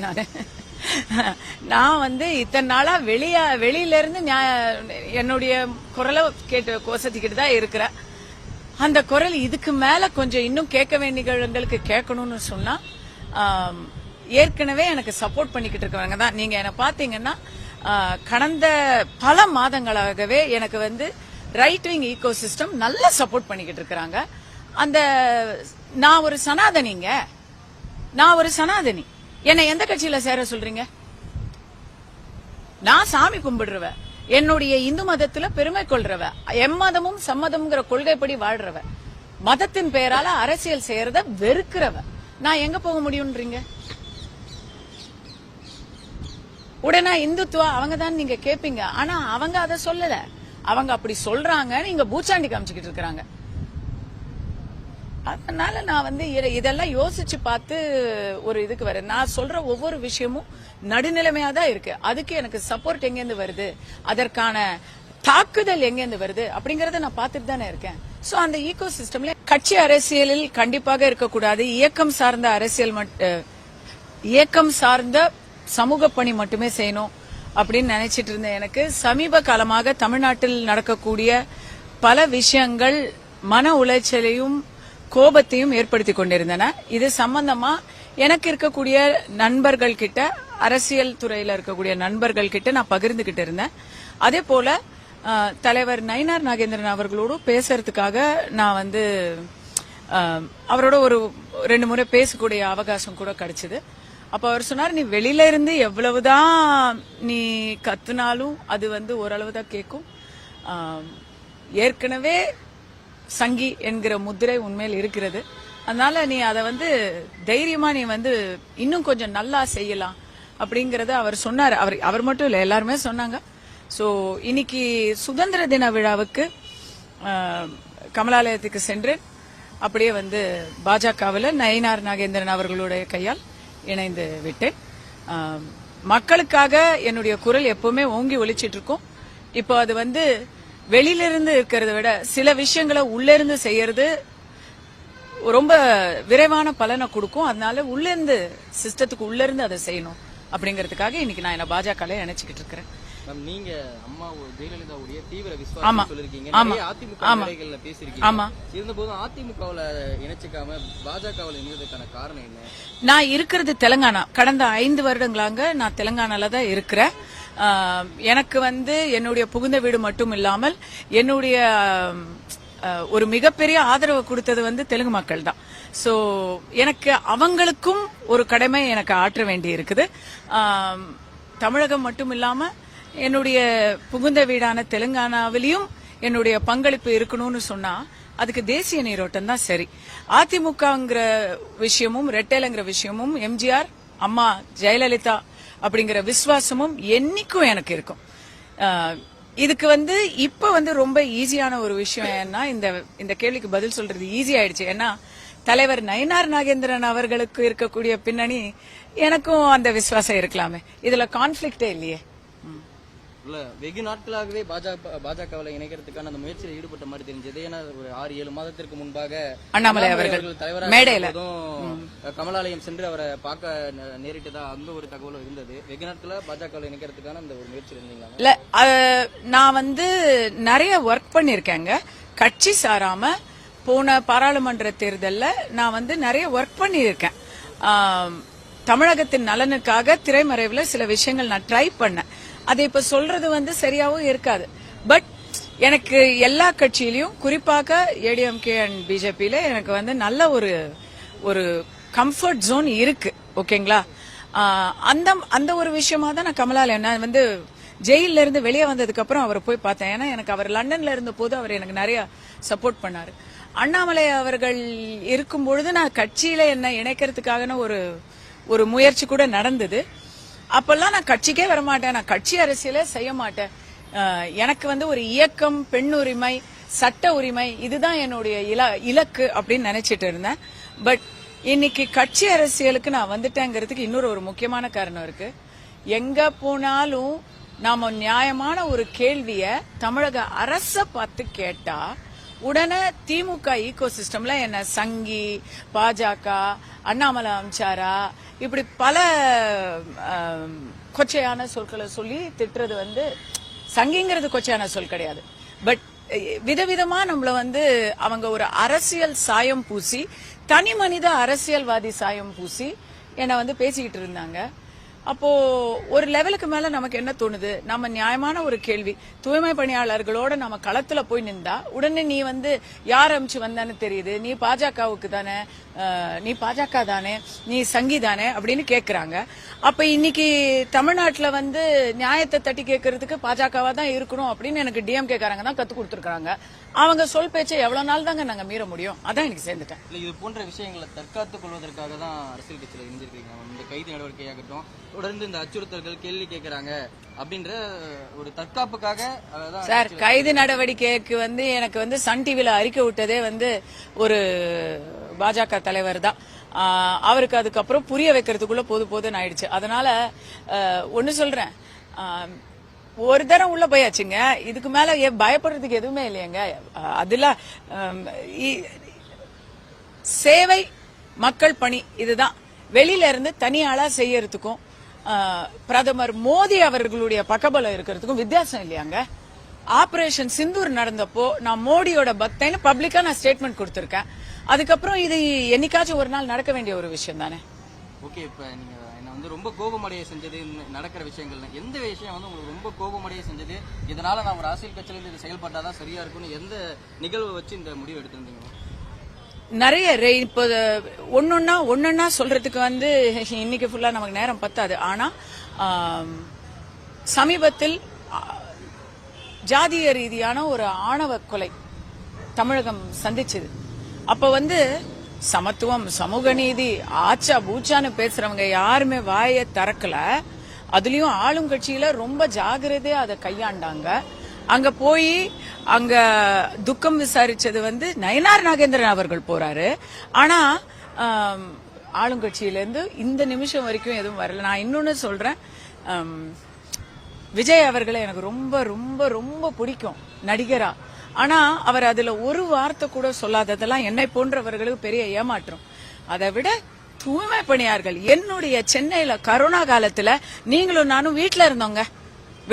நான் வந்து இத்தனை நாளா வெளியில இருந்து என்னுடைய குரலை கேட்டு கோசத்திக்கிட்டு தான் இருக்கிறேன். அந்த குரல் இதுக்கு மேல கொஞ்சம் இன்னும் கேட்க வேண்டியவங்களுக்கு கேட்கணும்னு சொன்னா ஏற்கனவே எனக்கு சப்போர்ட் பண்ணிக்கிட்டு இருக்கவங்க தான். நீங்க என்ன பாத்தீங்கன்னா கடந்த பல மாதங்களாகவே எனக்கு வந்து ரைட் விங் ஈகோ சிஸ்டம் நல்லா சப்போர்ட் பண்ணிக்கிட்டு இருக்கிறாங்க. நான் ஒரு சனாதனி. என்னை எந்த கட்சியில சேர சொல்றீங்க? நான் சாமி கும்பிடுறவ, என்னுடைய இந்து மதத்துல பெருமை கொள்றவ, எம்மதமும் சம்மதம்ங்கிற கொள்கைப்படி வாழ்றவ, மதத்தின் பெயரால அரசியல் செய்யறத வெறுக்கிறவ. நான் எங்க போக முடியும்ன்றீங்க? உடனே இந்துத்துவா அவங்க தான் நீங்க கேப்பீங்க. ஆனா அவங்க அதை சொல்லல. அவங்க அப்படி சொல்றாங்க, நீங்க பூச்சாண்டி காமிச்சுக்கிட்டு இருக்காங்க. அதனால நான் வந்து இதெல்லாம் யோசிச்சு பார்த்து ஒரு இதுக்கு வரேன். நான் சொல்ற ஒவ்வொரு விஷயமும் நடுநிலைமையா தான் இருக்கு. அதுக்கு எனக்கு சப்போர்ட் எங்கேருந்து வருது, அதற்கான தாக்குதல் எங்கேருந்து வருது அப்படிங்கறத நான் பார்த்துட்டு தானே இருக்கேன். சோ அந்த ஈகோ சிஸ்டம்ல கட்சி அரசியலில் கண்டிப்பாக இருக்கக்கூடாது. இயக்கம் சார்ந்த அரசியல் இயக்கம் சார்ந்த சமூக பணி மட்டுமே செய்யணும் அப்படின்னு நினைச்சிட்டு இருந்த எனக்கு சமீப காலமாக தமிழ்நாட்டில் நடக்கக்கூடிய பல விஷயங்கள் மன உளைச்சலையும் கோபத்தையும் ஏற்படுத்தி கொண்டிருந்தன. இது சம்பந்தமா எனக்கு இருக்கக்கூடிய நண்பர்கள் கிட்ட, அரசியல் துறையில இருக்கக்கூடிய நண்பர்கள் கிட்ட நான் பகிர்ந்துகிட்டு இருந்தேன். அதே போல தலைவர் நயினார் நாகேந்திரன் அவர்களோடு பேசுறதுக்காக நான் வந்து அவரோட ஒரு 2 முறை பேசக்கூடிய அவகாசம் கூட கிடைச்சது. அப்ப அவர் சொன்னார், நீ வெளியில இருந்து எவ்வளவுதான் நீ கத்துனாலும் அது வந்து ஓரளவுதான் கேட்கும். ஏற்கனவே சங்கி என்கிற முத்திரை உண்மையில் இருக்கிறது. அதனால நீ அதை வந்து தைரியமா நீ வந்து இன்னும் கொஞ்சம் நல்லா செய்யலாம் அப்படிங்கறத அவர் சொன்னார். அவர் மட்டும் இல்ல, எல்லாருமே சொன்னாங்க. சோ இன்னைக்கு சுதந்திர தின விழாவுக்கு கமலாலயத்துக்கு சென்று அப்படியே வந்து பாஜகவில் நயினார் நாகேந்திரன் அவர்களுடைய கையால் இணைந்து விட்டேன். மக்களுக்காக என்னுடைய குரல் எப்பவுமே ஓங்கி ஒலிச்சிட்டு இருக்கும். இப்போ அது வந்து வெளியிலிருந்து இருக்கிறத விட சில விஷயங்களை உள்ள இருந்து செய்யறது ரொம்ப விரைவான பலனை கொடுக்கும். அதனால உள்ள இருந்து சிஸ்டத்துக்கு உள்ள இருந்து அதை செய்யணும் அப்படிங்கறதுக்காக இன்னைக்கு நான் என்ன பாஜக நினைச்சுக்கிட்டு இருக்கிறேன். நீங்க அம்மா ஜெயலலிதாவுடைய தீவிர விசுவாசம் சொல்லிருக்கீங்க, அதிமுக நிலைகள்ல பேசிருக்கீங்க. இருந்தபோதும் அதிமுகவுல இணைச்சிக்காம பாஜகவுல இணைந்ததுக்கான காரணம் என்ன? நான் இருக்கிறது தெலுங்கானா. கடந்த 5 வருடங்களாக நான் தெலுங்கானால தான் இருக்கிறேன். எனக்கு வந்து என்னுடைய புகுந்த வீடு மட்டும் இல்லாமல் என்னுடைய ஒரு மிகப்பெரிய ஆதரவு கொடுத்தது வந்து தெலுங்கு மக்கள் தான். சோ எனக்கு அவங்களுக்கும் ஒரு கடமை எனக்கு ஆற்ற வேண்டி இருக்குது. தமிழகம் மட்டும் இல்லாம என்னுடைய புகுந்த வீடான தெலுங்கானாவிலையும் என்னுடைய பங்களிப்பு இருக்கணும்னு சொன்னா அதுக்கு தேசிய நீரோட்டம் தான் சரி. அதிமுகங்கிற விஷயமும் ரெட்டேலங்கிற விஷயமும் எம்ஜிஆர், அம்மா ஜெயலலிதா அப்படிங்கிற விசுவாசமும் என்னைக்கும் எனக்கு இருக்கும். இதுக்கு வந்து இப்ப வந்து ரொம்ப ஈஸியான ஒரு விஷயம் ஏன்னா இந்த கேள்விக்கு பதில் சொல்றது ஈஸி ஆயிடுச்சு. ஏன்னா தலைவர் நயினார் நாகேந்திரன் அவர்களுக்கு இருக்கக்கூடிய பின்னணி எனக்கும் அந்த விசுவாசம் இருக்கலாமே. இதுல கான்ஃபிளிக்டே இல்லையே. வெகு நாட்களாகவே பாஜகவில் இணைக்கிறதுக்கான அந்த முயற்சியில் ஈடுபட்ட மாதிரி தெரிஞ்சது. ஏன்னா ஒரு 6-7 மாதத்திற்கு முன்பாக அண்ணாமலை அவர்கள் தலைவராக கமலாலயம் சென்று அவரை பார்க்க நேரிட்டதா அந்த ஒரு தகவலும் இருந்தது. வெகு நாட்களா பாஜகவில் இணைக்கிறதுக்கான அந்த ஒரு முயற்சி இருந்தீங்களா? இல்ல, நான் வந்து நிறைய ஒர்க் பண்ணிருக்கேங்க. கட்சி சாராம போன பாராளுமன்ற தேர்தல்ல நான் வந்து நிறைய ஒர்க் பண்ணியிருக்கேன். தமிழகத்தின் நலனுக்காக திரைமறைவுல சில விஷயங்கள் நான் ட்ரை பண்ணேன். அதை இப்ப சொல்றது வந்து சரியாவும் இருக்காது. பட் எனக்கு எல்லா கட்சியிலயும் குறிப்பாக ஏடிஎம்கே அண்ட் பிஜேபியில எனக்கு வந்து நல்ல ஒரு கம்ஃபர்ட் ஜோன் இருக்கு. ஓகேங்களா? அந்த ஒரு விஷயமா தான் நான் கமலாலயம் நான் வந்து ஜெயில இருந்து வெளியே வந்ததுக்கு அப்புறம் அவரை போய் பார்த்தேன். ஏன்னா எனக்கு அவர் லண்டன்ல இருந்த போது அவர் எனக்கு நிறைய சப்போர்ட் பண்ணாரு. அண்ணாமலை அவர்கள் இருக்கும் பொழுது நான் கட்சியில என்ன இணைக்கிறதுக்காக ஒரு முயற்சி கூட நடந்தது. அப்பெல்லாம் நான் கட்சிக்கே வரமாட்டேன், நான் கட்சி அரசியலே செய்ய மாட்டேன். எனக்கு வந்து ஒரு இயக்கம், பெண் உரிமை, சட்ட உரிமை இதுதான் என்னுடைய இலக்கு அப்படின்னு நினைச்சிட்டு இருந்தேன். பட் இன்னைக்கு கட்சி அரசியலுக்கு நான் வந்துட்டேங்கிறதுக்கு இன்னொரு ஒரு முக்கியமான காரணம் இருக்கு. எங்க போனாலும் நாம நியாயமான ஒரு கேள்விய தமிழக அரச பார்த்து கேட்டா உடனே திமுக ஈகோ சிஸ்டம்ல என்ன சங்கி, பாஜக, அண்ணாமலை அம்சாரா இப்படி பல கொச்சையான சொற்களை சொல்லி திட்டுறது வந்து சங்கிங்கிறது கொச்சையான சொல் கிடையாது. பட் விதவிதமா நம்மள வந்து அவங்க ஒரு அரசியல் சாயம் பூசி, தனி மனித அரசியல்வாதி சாயம் பூசி என்ன வந்து பேசிக்கிட்டு இருந்தாங்க. அப்போ ஒரு லெவலுக்கு மேல நமக்கு என்ன தோணுது, நம்ம நியாயமான ஒரு கேள்வி, தூய்மை பணியாளர்களோட நம்ம களத்துல போய் நின்றா உடனே நீ வந்து யார் அமிச்சு வந்தான்னு தெரியுது, நீ பாஜகவுக்கு தானே, நீ பாஜக தானே, நீ சங்கி தானே அப்படின்னு கேக்குறாங்க. அப்ப இன்னைக்கு தமிழ்நாட்டுல வந்து நியாயத்தை தட்டி கேட்கறதுக்கு பாஜகவா தான் இருக்கணும் அப்படின்னு எனக்கு டிஎம்கே காரங்க தான் கத்து கொடுத்துருக்காங்க. அவங்க சொல் பேச்சை எவ்வளவு நாள் தாங்க நாங்க மீற முடியும்? அதான் எனக்கு சேர்ந்துட்டேன். இது போன்ற விஷயங்களை தற்காத்துக் கொள்வதற்காக தான் அரசியல் கட்சியில இருந்திருக்கீங்க. இந்த கைது நடவடிக்கையாகட்டும், தொடர்ந்து இந்த அச்சுறுத்தல்கள், கேள்வி கேட்கறாங்க அப்படின்ற ஒரு தற்காப்புக்காக சார் கைது நடவடிக்கைக்கு வந்து எனக்கு வந்து சன் டிவில அறிக்கை விட்டதே வந்து ஒரு பாஜக தலைவர் தான். அவருக்கு அதுக்கப்புறம் புரிய வைக்கிறதுக்குள்ள போதுன்னு ஆயிடுச்சு. அதனால ஒன்னு சொல்றேன், ஒரு தரம் உள்ள போயாச்சுங்க. இதுக்கு மேல பயப்படுறதுக்கு எதுவுமே இல்லையங்க. அதுல சேவை மக்கள் பணி இதுதான். வெளியில இருந்து தனியாளா செய்யறதுக்கும் பிரதமர் மோடி அவர்களுடைய பக்கபலம் இருக்கிறதுக்கும் வித்தியாசம் இல்லையாங்க. ஆபரேஷன் சிந்தூர் நடந்தப்போ நான் மோடியோட பக்தன்னு பப்ளிக்கா நான் ஸ்டேட்மெண்ட் கொடுத்திருக்கேன். அதுக்கப்புறம் இது என்னைக்காச்சும் ஒரு நாள் நடக்க வேண்டிய ஒரு விஷயம் தானே. ஓகே, இப்ப நீங்க என்ன வந்து ரொம்ப கோபமடைய செஞ்சது நடக்கிற விஷயங்கள்ல எந்த விஷயம் வந்து உங்களுக்கு ரொம்ப கோபமடைய செஞ்சது, இதனால நான் ஒரு அரசியல் கட்சியில இருந்து செயல்பட்டாதான் சரியா இருக்கும்னு எந்த நிகழ்வு வச்சு இந்த முடிவு எடுத்திருந்தீங்க? நிறைய இப்போ ஒன்னொன்னா சொல்றதுக்கு வந்து இன்னைக்கு ஃபுல்லா நமக்கு நேரம் பத்தாது. ஆனா சமீபத்தில் ஜாதிய ரீதியான ஒரு ஆணவ கொலை தமிழகம் சந்திச்சது. அப்ப வந்து சமத்துவம், சமூக நீதி, ஆச்சா பூச்சான்னு பேசுறவங்க யாருமே வாயை திறக்கல. அதுலயும் ஆளும் கட்சியில ரொம்ப ஜாகிரதையா அதை கையாண்டாங்க. அங்க போய் அங்க துக்கம் விசாரிச்சது வந்து நயனார் நாகேந்திரன் அவர்கள் போறாரு. ஆனா ஆளுங்கட்சியில இருந்து இந்த நிமிஷம் வரைக்கும் எதுவும் வரல. நான் இன்னொன்னு சொல்றேன், விஜய் அவர்களை எனக்கு ரொம்ப ரொம்ப ரொம்ப பிடிக்கும் நடிகரா. ஆனா அவர் அதுல ஒரு வார்த்தை கூட சொல்லாததெல்லாம் என்னை போன்றவர்களுக்கு பெரிய ஏமாற்றம். அதை விட தூய்மை பணியார்கள் என்னுடைய சென்னையில கரோனா காலத்துல நீங்களும் நானும் வீட்டுல இருந்தோங்க,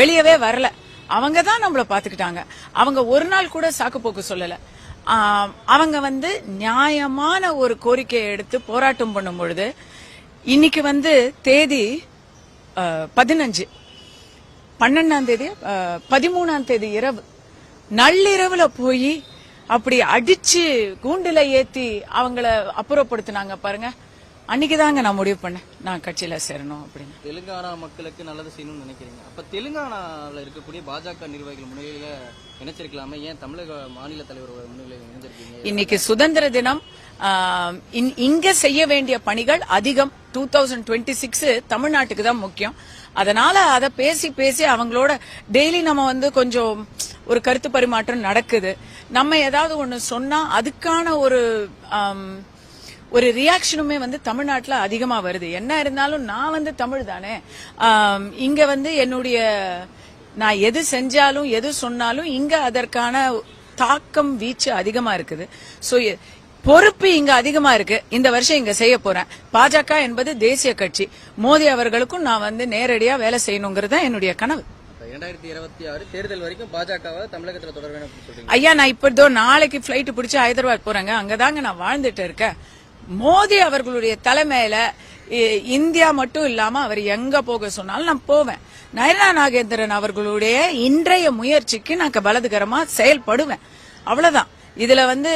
வெளியவே வரல. அவங்க தான் நம்மள பாத்துக்கிட்டாங்க. அவங்க ஒரு நாள் கூட சாக்கு போக்கு சொல்லல. அவங்க வந்து நியாயமான ஒரு கோரிக்கையை எடுத்து போராட்டம் பண்ணும் பொழுது இன்னைக்கு வந்து தேதி 15, 12ஆம் தேதி 13ஆம் தேதி இரவு நள்ளிரவுல போய் அப்படி அடிச்சு கூண்டுல ஏத்தி அவங்கள அப்புறப்படுத்தினாங்க பாருங்க. அன்னைக்குதாங்க நான் முடிவு பண்ணேன் நான் கட்சியில சேரணும் அப்படின்னு. தெலுங்கானா மக்களுக்கு நல்லது செய்யணும்னு நினைக்கிறீங்க. அப்ப தெலுங்கானாவில் இருக்கக்கூடிய பாஜக நிர்வாகிகள் முன்னிலையில இணைச்சிருக்கலாமே, ஏன் தமிழக மாநில தலைவர் முன்னிலையில் இணைஞ்சிருக்கீங்க? இன்னைக்கு சுதந்திர தினம். இங்க செய்ய வேண்டிய பணிகள் அதிகம். 2026 தமிழ்நாட்டுக்கு தான் முக்கியம். அதனால அதை பேசி பேசி அவங்களோட டெய்லி நம்ம வந்து கொஞ்சம் ஒரு கருத்து பரிமாற்றம் நடக்குது. நம்ம ஏதாவது ஒண்ணு சொன்னா அதுக்கான ஒரு ரியாக்ஷனுமே வந்து தமிழ்நாட்டுல அதிகமா வருது. என்ன இருந்தாலும் நான் வந்து தமிழ் தானே. இங்க வந்து என்னுடைய நான் எது செஞ்சாலும் எது சொன்னாலும் இங்க அதற்கான தாக்கம் வீச்சு அதிகமா இருக்குது. சோ பொறுப்பு இங்க அதிகமா இருக்கு. இந்த வருஷம் இங்க செய்ய போறேன். பாஜக என்பது தேசிய கட்சி. மோடி அவர்களுக்கும் நான் வந்து நேரடியா வேலை செய்யணுங்கிறது தான் என்னுடைய கனவு. 2026 தேர்தல் வரைக்கும் பாஜகவை தமிழகத்துல தொடர வேணும் சொல்றீங்க? ஐயா, நான் இப்ப நாளைக்கு பிளைட் பிடிச்சு ஹைதராபாத் போறேங்க. அங்கதாங்க நான் வாழ்ந்துட்டு இருக்கேன். மோடி அவர்களுடைய தலைமையில இந்தியா மட்டும் இல்லாம அவர் எங்க போக சொன்னாலும் நான் போவேன். நயனார் நாகேந்திரன் அவர்களுடைய இன்றைய முயற்சிக்கு நான் பலதுகரமா செயல்படுவேன். அவ்வளவுதான். இதுல வந்து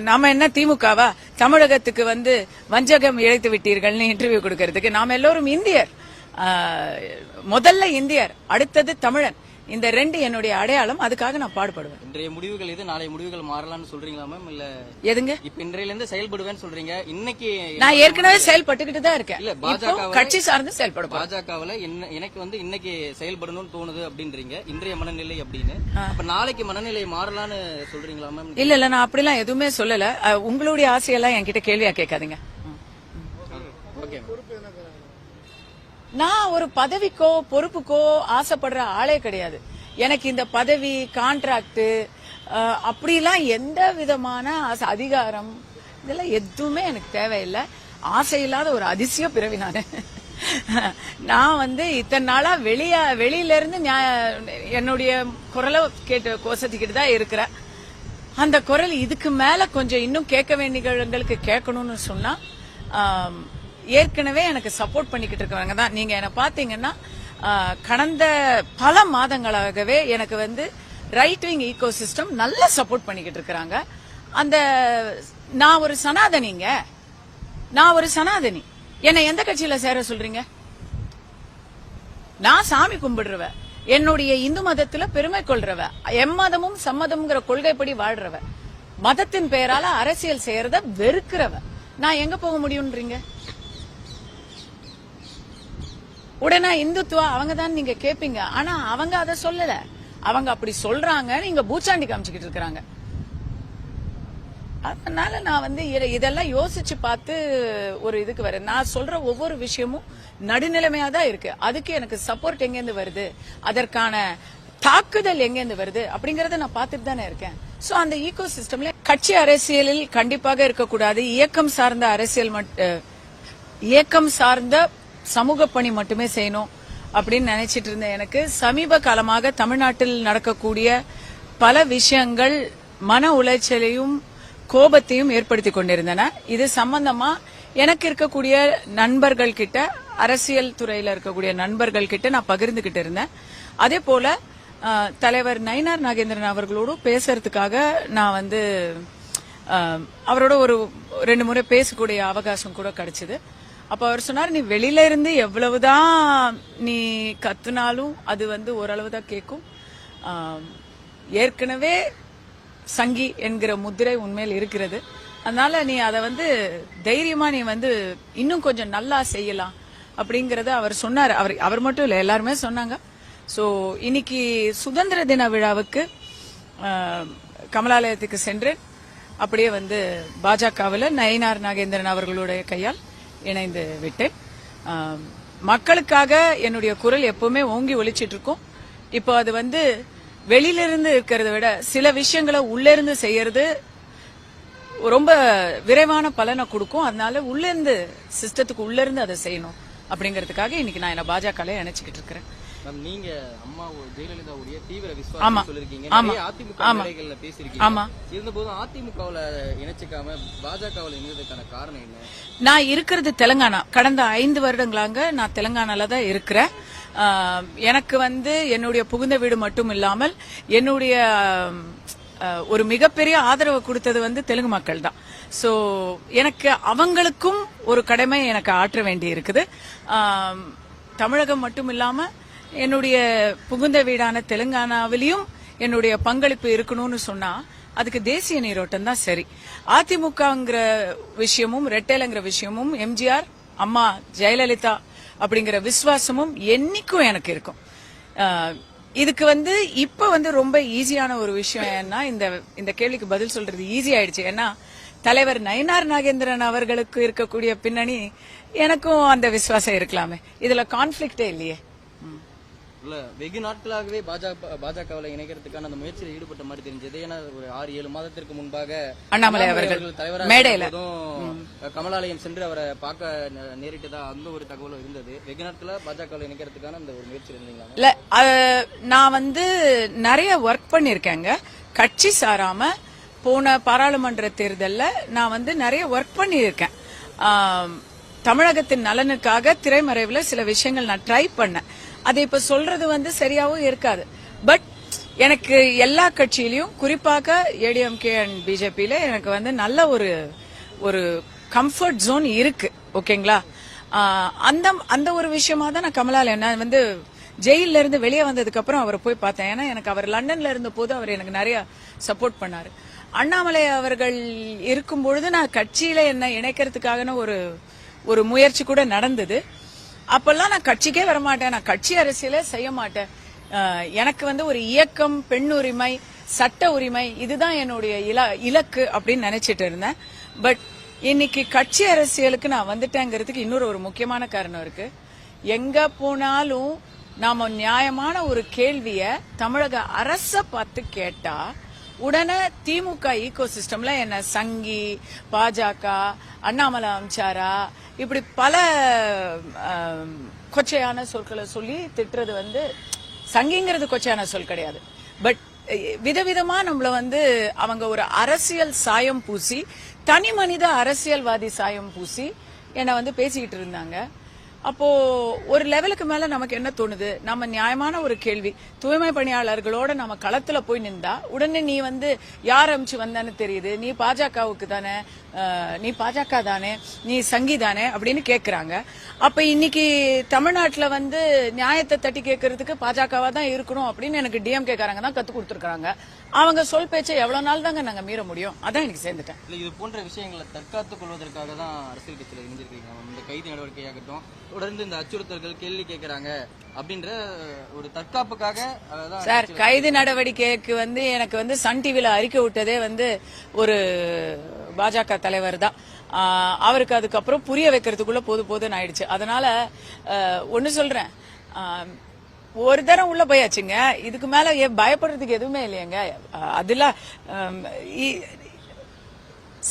நாம என்ன திமுகவா தமிழகத்துக்கு வந்து வஞ்சகம் இழைத்து விட்டீர்கள்னு இன்டர்வியூ கொடுக்கறதுக்கு? நாம எல்லோரும் இந்தியர். முதல்ல இந்தியர், அடுத்தது தமிழன். இந்த ரெண்டு என்னுடைய அடையாளம். அதுக்காக நான் பாடுபடுவேன். இன்றைய முடிவுகள் இது, நாளை முடிவுகள் மாறலாம்னு சொல்றீங்களா மேம்? இல்ல எதுங்க இப்ப இன்றையில இருந்து செயல்படுவேன்னு சொல்றீங்க. இன்னைக்கு நான் ஏற்கனவே செயல்பட்டுக்கிட்டு தான் இருக்கேன். இல்ல பாஜக கட்சி சார்ந்து செயல்படும். பாஜகவுல எனக்கு வந்து இன்னைக்கு செயல்படணும்னு தோணுது அப்படின்றீங்க, இன்றைய மனநிலை அப்படின்னு. அப்ப நாளைக்கு மனநிலை மாறலாம்னு சொல்றீங்களா மேம்? இல்ல நான் அப்படிலாம் எதுவுமே சொல்லல. உங்களுடைய ஆசையெல்லாம் என்கிட்ட கேள்வியா கேட்காதீங்க. ஓகே. நான் ஒரு பதவிக்கோ பொறுப்புக்கோ ஆசைப்படுற ஆளே கிடையாது. எனக்கு இந்த பதவி, கான்ட்ராக்ட் அப்படிலாம் எந்த விதமான அதிகாரம் இதெல்லாம் எதுவுமே எனக்கு தேவையில்லை. ஆசை இல்லாத ஒரு அதிசய பிறவி நான் வந்து இத்தனை நாளா வெளியில இருந்து என்னுடைய குரலை கேட்டு கோசத்திக்கிட்டு தான் இருக்கிறேன். அந்த குரல் இதுக்கு மேல கொஞ்சம் இன்னும் கேட்க வேண்டியவங்களுக்கு கேட்கணும்னு சொன்னா ஏற்கனவே எனக்கு சப்போர்ட் பண்ணிக்கிட்டு இருக்கவங்க தான். நீங்க என்ன பாத்தீங்கன்னா கடந்த பல மாதங்களாகவே எனக்கு வந்து ரைட் விங் ஈகோ சிஸ்டம் நல்ல சப்போர்ட் பண்ணிக்கிட்டு இருக்கிறாங்க. அந்த நான் ஒரு சனாதனி. என்னை எந்த கட்சியில சேர சொல்றீங்க? நான் சாமி கும்பிடுறவ, என்னுடைய இந்து மதத்துல பெருமை கொள்றவ, எம்மதமும் சம்மதம்ங்கிற கொள்கைப்படி வாழ்றவ, மதத்தின் பெயரால அரசியல் செய்யறத வெறுக்கிறவ. நான் எங்க போக முடியும்ன்றீங்க? உடனே இந்துத்துவா அவங்க தான் நீங்க கேப்பீங்க. ஆனா அவங்க அதை சொல்லல. அவங்க அப்படி சொல்றாங்க, நீங்க பூச்சாண்டி காமிச்சுக்கிட்டு இருக்காங்க. அதனால நான் வந்து இதெல்லாம் யோசிச்சு பார்த்து ஒரு இதுக்கு வரேன். நான் சொல்ற ஒவ்வொரு விஷயமும் நடுநிலைமையா தான் இருக்கு. அதுக்கு எனக்கு சப்போர்ட் எங்கேருந்து வருது, அதற்கான தாக்குதல் எங்கேருந்து வருது அப்படிங்கறத நான் பார்த்துட்டு தானே இருக்கேன். சோ அந்த ஈகோ சிஸ்டம்ல கட்சி அரசியலில் கண்டிப்பாக இருக்கக்கூடாது. இயக்கம் சார்ந்த அரசியல் இயக்கம் சார்ந்த சமூக பணி மட்டுமே செய்யணும் அப்படின்னு நினைச்சிட்டு இருந்தேன். எனக்கு சமீப காலமாக தமிழ்நாட்டில் நடக்கக்கூடிய பல விஷயங்கள் மன உளைச்சலையும் கோபத்தையும் ஏற்படுத்தி கொண்டிருந்தன. இது சம்பந்தமா எனக்கு இருக்கக்கூடிய நண்பர்கள் கிட்ட, அரசியல் துறையில இருக்கக்கூடிய நண்பர்கள் கிட்ட நான் பகிர்ந்துகிட்டு இருந்தேன். அதே போல தலைவர் நயினார் நாகேந்திரன் அவர்களோடு பேசுறதுக்காக நான் வந்து அவரோட ஒரு 2 முறை பேசக்கூடிய அவகாசம் கூட கிடைச்சது. அப்ப அவர் சொன்னார், நீ வெளியில இருந்து எவ்வளவுதான் நீ கத்துனாலும் அது வந்து ஓரளவு தான் கேட்கும். ஏற்கனவே சங்கி என்கிற முத்திரை உண்மையில் இருக்கிறது. அதனால நீ அதை வந்து தைரியமா நீ வந்து இன்னும் கொஞ்சம் நல்லா செய்யலாம் அப்படிங்கறத அவர் சொன்னார். அவர் மட்டும் இல்ல, எல்லாருமே சொன்னாங்க. சோ இன்னைக்கு சுதந்திர தின விழாவுக்கு கமலாலயத்துக்கு சென்று அப்படியே வந்து பாஜகவில் நயினார் நாகேந்திரன் அவர்களுடைய கையால் இணைந்து விட்டேன். மக்களுக்காக என்னுடைய குரல் எப்பவுமே ஓங்கி ஒலிச்சிட்டு இருக்கும். இப்போ அது வந்து வெளியில இருந்து இருக்கிறத விட சில விஷயங்களை உள்ள இருந்து செய்யறது ரொம்ப விரைவான பலனை கொடுக்கும். அதனால உள்ள இருந்து சிஸ்டத்துக்கு உள்ள இருந்து அதை செய்யணும் அப்படிங்கறதுக்காக இன்னைக்கு நான் என்ன பாஜக இணைச்சுக்கிட்டு இருக்கிறேன். நீங்க அம்மா ஜெயலலிதாவுடைய தீவிர விசுவாசம் சொல்லிருக்கீங்க, அதிமுக மேடைகள்ல பேசிருக்கீங்க. இருந்தபோதும் அதிமுகவுல இணைச்சிக்காம பாஜகவுல இணைந்ததுக்கான காரணம் என்ன? நான் இருக்கிறது தெலுங்கானா. கடந்த 5 வருடங்களாக நான் தெலுங்கானால தான் இருக்கிறேன். எனக்கு வந்து என்னுடைய புகுந்த வீடு மட்டும் இல்லாமல் என்னுடைய ஒரு மிகப்பெரிய ஆதரவு கொடுத்தது வந்து தெலுங்கு மக்கள் தான். சோ எனக்கு அவங்களுக்கும் ஒரு கடமை எனக்கு ஆற்ற வேண்டி இருக்குது. தமிழகம் மட்டும் இல்லாம என்னுடைய புகுந்த வீடான தெலுங்கானாவிலையும் என்னுடைய பங்களிப்பு இருக்கணும்னு சொன்னா அதுக்கு தேசிய நீரோட்டம் தான் சரி. அதிமுகங்கிற விஷயமும் ரெட்டேலங்கிற விஷயமும் எம்ஜிஆர், அம்மா ஜெயலலிதா அப்படிங்கிற விசுவாசமும் என்னைக்கும் எனக்கு இருக்கும். இதுக்கு வந்து இப்ப வந்து ரொம்ப ஈஸியான ஒரு விஷயம் ஏன்னா இந்த கேள்விக்கு பதில் சொல்றது ஈஸி ஆயிடுச்சு. ஏன்னா தலைவர் நயினார் நாகேந்திரன் அவர்களுக்கு இருக்கக்கூடிய பின்னணி எனக்கும் அந்த விசுவாசம் இருக்கலாமே. இதுல கான்ஃபிளிக்டே இல்லையே. இல்ல, வெகு நாட்களாகவே பாஜகவில் இணைக்கிறதுக்கான அந்த முயற்சியில் ஈடுபட்ட மாதிரி தெரிஞ்சது. ஏன்னா ஒரு 6-7 மாதத்திற்கு முன்பாக அண்ணாமலை அவர்கள் தலைவராக கமலாலயம் சென்று அவரை பார்க்க நேரிட்டதா அந்த ஒரு தகவலும் இருந்தது. வெகு நாட்களா பாஜகவில் இணைக்கிறதுக்கான அந்த ஒரு முயற்சி இருந்தீங்களா? இல்ல, நான் வந்து நிறைய ஒர்க் பண்ணிருக்கேங்க. கட்சி சாராம போன பாராளுமன்ற தேர்தல்ல நான் வந்து நிறைய ஒர்க் பண்ணியிருக்கேன். தமிழகத்தின் நலனுக்காக திரைமறைவுல சில விஷயங்கள் நான் ட்ரை பண்ணேன். அதை இப்ப சொல்றது வந்து சரியாவும் இருக்காது. பட் எனக்கு எல்லா கட்சியிலயும் குறிப்பாக ஏடிஎம்கே அண்ட் பிஜேபியில எனக்கு வந்து நல்ல ஒரு கம்ஃபர்ட் ஜோன் இருக்கு. ஓகேங்களா? அந்த ஒரு விஷயமா தான் நான் கமலாலயம் நான் வந்து ஜெயில இருந்து வெளியே வந்ததுக்கு அப்புறம் அவரை போய் பார்த்தேன். ஏன்னா எனக்கு அவர் லண்டன்ல இருந்த போது அவர் எனக்கு நிறைய சப்போர்ட் பண்ணாரு. அண்ணாமலை அவர்கள் இருக்கும் பொழுது நான் கட்சியில என்ன இணைக்கிறதுக்காக ஒரு முயற்சி கூட நடந்தது. அப்பெல்லாம் நான் கட்சிக்கே வரமாட்டேன், நான் கட்சி அரசியலே செய்ய மாட்டேன். எனக்கு வந்து ஒரு இயக்கம், பெண் உரிமை, சட்ட உரிமை இதுதான் என்னுடைய இலக்கு அப்படின்னு நினைச்சிட்டு இருந்தேன். பட் இன்னைக்கு கட்சி அரசியலுக்கு நான் வந்துட்டேங்கிறதுக்கு இன்னொரு முக்கியமான காரணம் இருக்கு. எங்க போனாலும் நாம நியாயமான ஒரு கேள்விய தமிழக அரச பார்த்து கேட்டா உடனே திமுக ஈகோ சிஸ்டம்ல என்ன சங்கி, பாஜக, அண்ணாமலை அம்சாரா இப்படி பல கொச்சையான சொற்களை சொல்லி திட்டுறது வந்து சங்கிங்கிறது கொச்சையான சொல் கிடையாது. பட் விதவிதமா நம்மள வந்து அவங்க ஒரு அரசியல் சாயம் பூசி, தனி மனித அரசியல்வாதி சாயம் பூசி என்ன வந்து பேசிக்கிட்டு இருந்தாங்க. அப்போ ஒரு லெவலுக்கு மேல நமக்கு என்ன தோணுது, நம்ம நியாயமான ஒரு கேள்வி, தூய்மை பணியாளர்களோட நம்ம களத்துல போய் நின்றா உடனே நீ வந்து யார் அமிச்சு வந்தான்னு தெரியுது, நீ பாஜகவுக்கு தானே, நீ பாஜக தானே, நீ சங்கி தானே அப்படின்னு கேக்குறாங்க. அப்ப இன்னைக்கு தமிழ்நாட்டுல வந்து நியாயத்தை தட்டி கேட்கறதுக்கு பாஜகவா தான் இருக்கணும் அப்படின்னு எனக்கு டிஎம்கே காரங்க தான் கத்து கொடுத்துருக்காங்க. அவங்க சொல் பேச்சை எவ்வளவு நாள் தாங்க நாங்க மீற முடியும். அதான் எனக்கு சேர்ந்துட்டேன். இல்ல இது போன்ற விஷயங்களை தற்காத்துக் கொள்வதற்காக தான் அரசியல் கட்சியில இணைஞ்சிருக்கீங்க. இந்த கைது நடவடிக்கையாகட்டும், தொடர்ந்து இந்த அச்சுறுத்தல்கள், கேள்வி கேட்கறாங்க அப்படின்ற ஒரு தற்காப்புக்காக சார், கைது நடவடிக்கைக்கு எனக்கு சன் டிவில அறிக்கை விட்டதே ஒரு பாஜக தலைவர் தான். அவருக்கு அதுக்கப்புறம் புரிய வைக்கிறதுக்குள்ள போதுன்னு ஆயிடுச்சு. அதனால ஒன்னு சொல்றேன், ஒரு தரம் உள்ள போயாச்சுங்க. இதுக்கு மேல பயப்படுறதுக்கு எதுவுமே இல்லையங்க. அதுல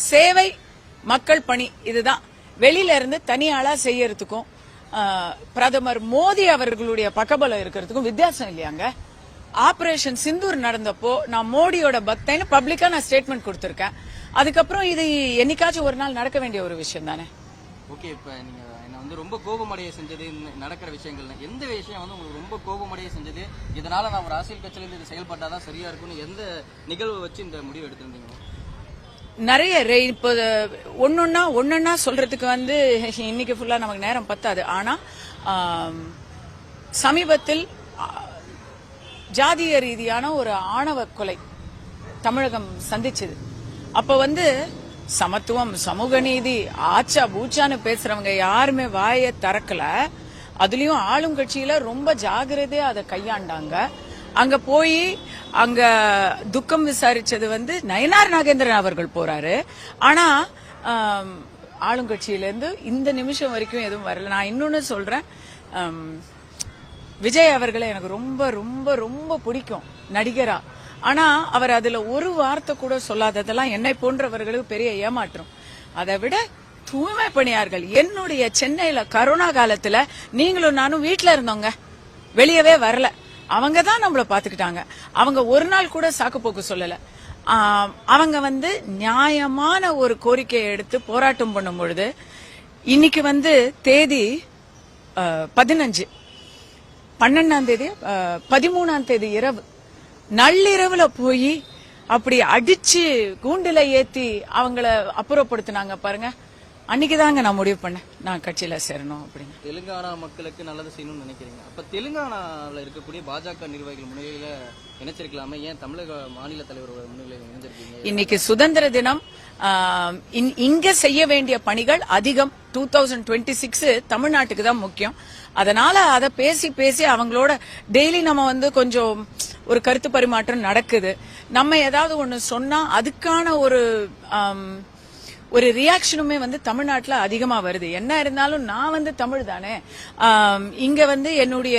சேவை, மக்கள் பணி, இதுதான். வெளியில இருந்து தனியாளா செய்யறதுக்கும் பிரதமர் மோடி அவர்களுடைய பக்கபலம் இருக்கிறதுக்கும் வித்தியாசம் இல்லையாங்க. ஆபரேஷன் சிந்தூர் நடந்தப்போ நான் மோடியோட பக்தன்னு பப்ளிக்கா நான் ஸ்டேட்மெண்ட் கொடுத்திருக்கேன். அதுக்கப்புறம் இது என்னைக்காச்சும் ஒரு நாள் நடக்க வேண்டிய ஒரு விஷயம் தானே. ஓகே, இப்ப நீங்க என்ன ரொம்ப கோபமடைய செஞ்சது நடக்கிற விஷயங்கள்ல எந்த விஷயம் உங்களுக்கு ரொம்ப கோபமடைய செஞ்சது, இதனால நான் ஒரு அரசியல் கட்சியில இது செயல்பட்டாதான் சரியா இருக்கும்னு எந்த நிகழ்வு வச்சு இந்த முடிவு எடுத்திருந்தீங்க? நிறைய இப்போ ஒன்னொன்னா சொல்றதுக்கு இன்னைக்கு ஃபுல்லா நமக்கு நேரம் பத்தாது. ஆனா சமீபத்தில் ஜாதிய ரீதியான ஒரு ஆணவ கொலை தமிழகம் சந்திச்சது. அப்ப சமத்துவம், சமூக நீதி, ஆச்சா பூச்சான்னு பேசுறவங்க யாருமே வாயை திறக்கல. அதுலயும் ஆளும் கட்சியில ரொம்ப ஜாகிரதையா அதை கையாண்டாங்க. அங்க போய் அங்க துக்கம் விசாரிச்சது நயினார் நாகேந்திரன் அவர்கள் போறாரு. ஆனா ஆளுங்கட்சியில இருந்து இந்த நிமிஷம் வரைக்கும் எதுவும் வரல. நான் இன்னொன்னு சொல்றேன், விஜய் அவர்களை எனக்கு ரொம்ப ரொம்ப ரொம்ப பிடிக்கும் நடிகரா. ஆனா அவர் அதுல ஒரு வார்த்தை கூட சொல்லாததெல்லாம் என்னை போன்றவர்களுக்கு பெரிய ஏமாற்றம். அதை விட தூய்மை பணியார்கள், என்னுடைய சென்னையில கரோனா காலத்துல நீங்களும் நானும் வீட்டுல இருந்தோங்க, வெளியவே வரல. அவங்க தான் நம்மள பாத்துக்கிட்டாங்க. அவங்க ஒரு நாள் கூட சாக்குப்போக்கு சொல்லல. அவங்க நியாயமான ஒரு கோரிக்கையை எடுத்து போராட்டம் பண்ணும் பொழுது இன்னைக்கு தேதி 15, 12ஆம் தேதி, 13ஆம் தேதி இரவு நள்ளிரவுல போய் அப்படி அடிச்சு கூண்டுல ஏத்தி அவங்கள அப்புறப்படுத்தினாங்க பாருங்க. அன்னைக்குதாங்க நான் முடிவு பண்ணேன் நான் கட்சியில சேரணும் அப்படின்னு. தெலுங்கானா மக்களுக்கு நல்லது செய்யணும்னு நினைக்கிறீங்க. அப்ப தெலுங்கானால இருக்கக்கூடிய பாஜக நிர்வாகிகள் முன்னிலையில இணைச்சிருக்கலாமே, ஏன் தமிழக மாநில தலைவர் முன்னிலையில இணைஞ்சிருக்கீங்க? இன்னைக்கு சுதந்திர தினம். இங்க செய்ய வேண்டிய பணிகள் அதிகம். 2026 தமிழ்நாட்டுக்கு தான் முக்கியம். அதனால அதை பேசி பேசி அவங்களோட டெய்லி நம்ம கொஞ்சம் ஒரு கருத்து பரிமாற்றம் நடக்குது. நம்ம ஏதாவது ஒண்ணு சொன்னா அதுக்கான ஒரு ரியாக்ஷனுமே தமிழ்நாட்டுல அதிகமா வருது. என்ன இருந்தாலும் நான் தமிழ் தானே. இங்க என்னுடைய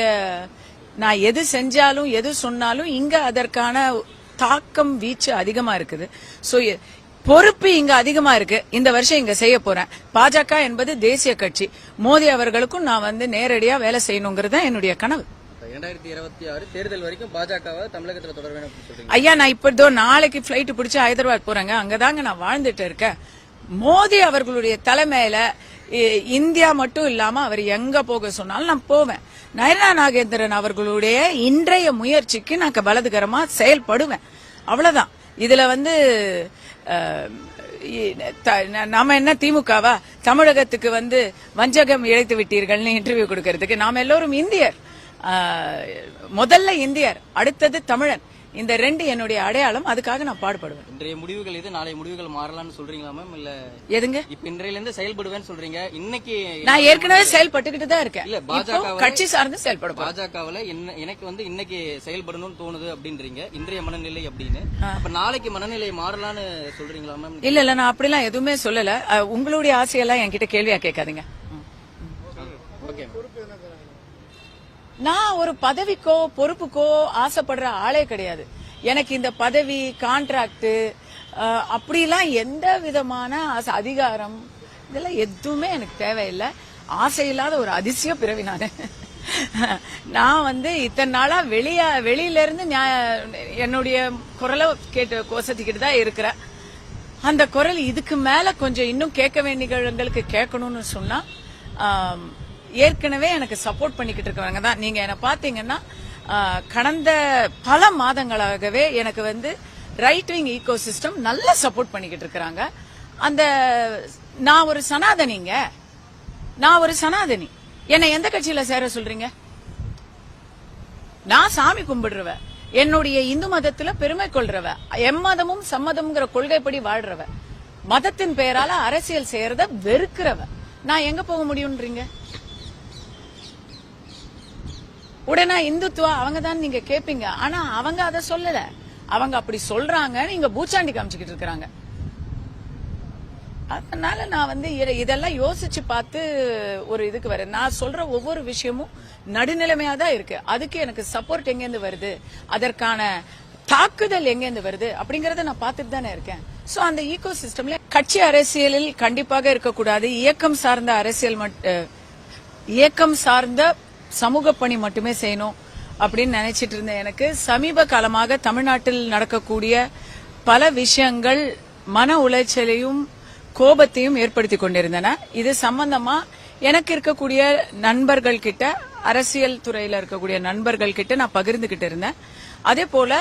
நான் எது செஞ்சாலும் எது சொன்னாலும் இங்க அதற்கான தாக்கம் வீச்சு அதிகமா இருக்குது. சோ பொறுப்பு இங்க அதிகமா இருக்கு. இந்த வருஷம் இங்க செய்ய போறேன். பாஜக என்பது தேசிய கட்சி. மோடி அவர்களுக்கும் நான் நேரடியா வேலை செய்யணுங்கிறது என்னுடைய கனவு. 2026 தேர்தல் வரைக்கும் பாஜகவை தமிழகத்துல தொடர வேணும். ஐயா, நான் இப்ப நாளைக்கு பிளைட் பிடிச்சு ஹைதராபாத் போறேங்க. அங்கதாங்க நான் வாழ்ந்துட்டு இருக்கேன். மோடி அவர்களுடைய தலைமையில இந்தியா மட்டும் இல்லாம அவர் எங்க போக சொன்னாலும் நான் போவேன். நயினார் நாகேந்திரன் அவர்களுடைய இன்றைய முயற்சிக்கு நான் வலதுகரமா செயல்படுவேன். அவ்வளவுதான். இதுல நாம என்ன திமுகவா? தமிழகத்துக்கு வஞ்சகம் இழைத்து விட்டீர்கள்னு இன்டர்வியூ கொடுக்கறதுக்கு நாம எல்லோரும் இந்தியர். முதல்ல இந்தியர், அடுத்தது தமிழன். இந்த ரெண்டு என்னுடைய அடையாளம். அதுக்காக நான் பாடுபடுவேன். இன்றைய முடிவுகள் இது, நாளை முடிவுகள் மாறலாம்னு சொல்றீங்களா மேம்? இல்ல எதுங்க? இப்ப இன்றையில இருந்து செயல்படுவேன்னு சொல்றீங்க. இன்னைக்கு நான் ஏற்கனவே செயல்பட்டுக்கிட்டு தான் இருக்கேன். இல்ல பாஜக கட்சி சார்ந்து செயல்படும். பாஜகவுல எனக்கு இன்னைக்கு செயல்படணும்னு தோணுது அப்படின்றீங்க, இன்றைய மனநிலை அப்படின்னு. அப்ப நாளைக்கு மனநிலை மாறலாம்னு சொல்றீங்களா மேம்? இல்ல நான் அப்படிலாம் எதுவுமே சொல்லல. உங்களுடைய ஆசையெல்லாம் என்கிட்ட கேள்வியா கேட்காதீங்க. நான் ஒரு பதவிக்கோ பொறுப்புக்கோ ஆசைப்படுற ஆளே கிடையாது. எனக்கு இந்த பதவி, கான்ட்ராக்ட், அப்படிலாம் எந்த விதமான அதிகாரம் இதெல்லாம் எதுவுமே எனக்கு தேவையில்லை. ஆசையில்லாத ஒரு அதிசய பிறவி நானு. நான் இத்தனை நாளா வெளியில இருந்து என்னுடைய குரலை கேட்டு கோசத்திக்கிட்டு தான் இருக்கிறேன். அந்த குரல் இதுக்கு மேல கொஞ்சம் இன்னும் கேட்க வேண்டியவங்களுக்கு கேட்கணும்னு சொன்னா ஏற்கனவே எனக்கு சப்போர்ட் பண்ணிக்கிட்டு இருக்கவங்க தான். நீங்க என்ன பாத்தீங்கன்னா கடந்த பல மாதங்களாகவே எனக்கு ரைட் விங் ஈகோ சிஸ்டம் நல்லா சப்போர்ட் பண்ணிக்கிட்டு இருக்கிறாங்க. அந்த நான் ஒரு சனாதனிங்க. என்னை எந்த கட்சியில சேர சொல்றீங்க? நான் சாமி கும்பிடுறவ. என்னுடைய இந்து மதத்துல பெருமை கொள்றவ, எம்மதமும் சம்மதம்ங்கிற கொள்கைப்படி வாழ்றவ, மதத்தின் பெயரால அரசியல் செய்யறத வெறுக்கிறவ, நான் எங்க போக முடியும்ன்றீங்க? உடனே இந்துத்துவா அவங்க தான் நீங்க கேப்பீங்க. ஆனா அவங்க அதை சொல்லல. அவங்க அப்படி சொல்றாங்க, நீங்க பூச்சாண்டி காமிச்சுக்கிட்டு இருக்காங்க. அதனால நான் வந்து இதெல்லாம் யோசிச்சு பார்த்து ஒரு இதுக்கு வரேன். நான் சொல்ற ஒவ்வொரு விஷயமும் நடுநிலைமையா தான் இருக்கு. அதுக்கு எனக்கு சப்போர்ட் எங்கேருந்து வருது, அதற்கான தாக்குதல் எங்கேருந்து வருது அப்படிங்கறத நான் பார்த்துட்டு தானே இருக்கேன். சோ அந்த ஈகோ சிஸ்டம்ல கட்சி அரசியலில் கண்டிப்பாக இருக்கக்கூடாது. இயக்கம் சார்ந்த அரசியல், இயக்கம் சார்ந்த சமூக பணி மட்டுமே செய்யணும் அப்படின்னு நினைச்சிட்டு இருந்தேன். எனக்கு சமீப காலமாக தமிழ்நாட்டில் நடக்கக்கூடிய பல விஷயங்கள் மன உளைச்சலையும் கோபத்தையும் ஏற்படுத்தி கொண்டிருந்தன. இது சம்பந்தமா எனக்கு இருக்கக்கூடிய நண்பர்கள் கிட்ட, அரசியல் துறையில இருக்கக்கூடிய நண்பர்கள் கிட்ட நான் பகிர்ந்துகிட்டு இருந்தேன். அதே போல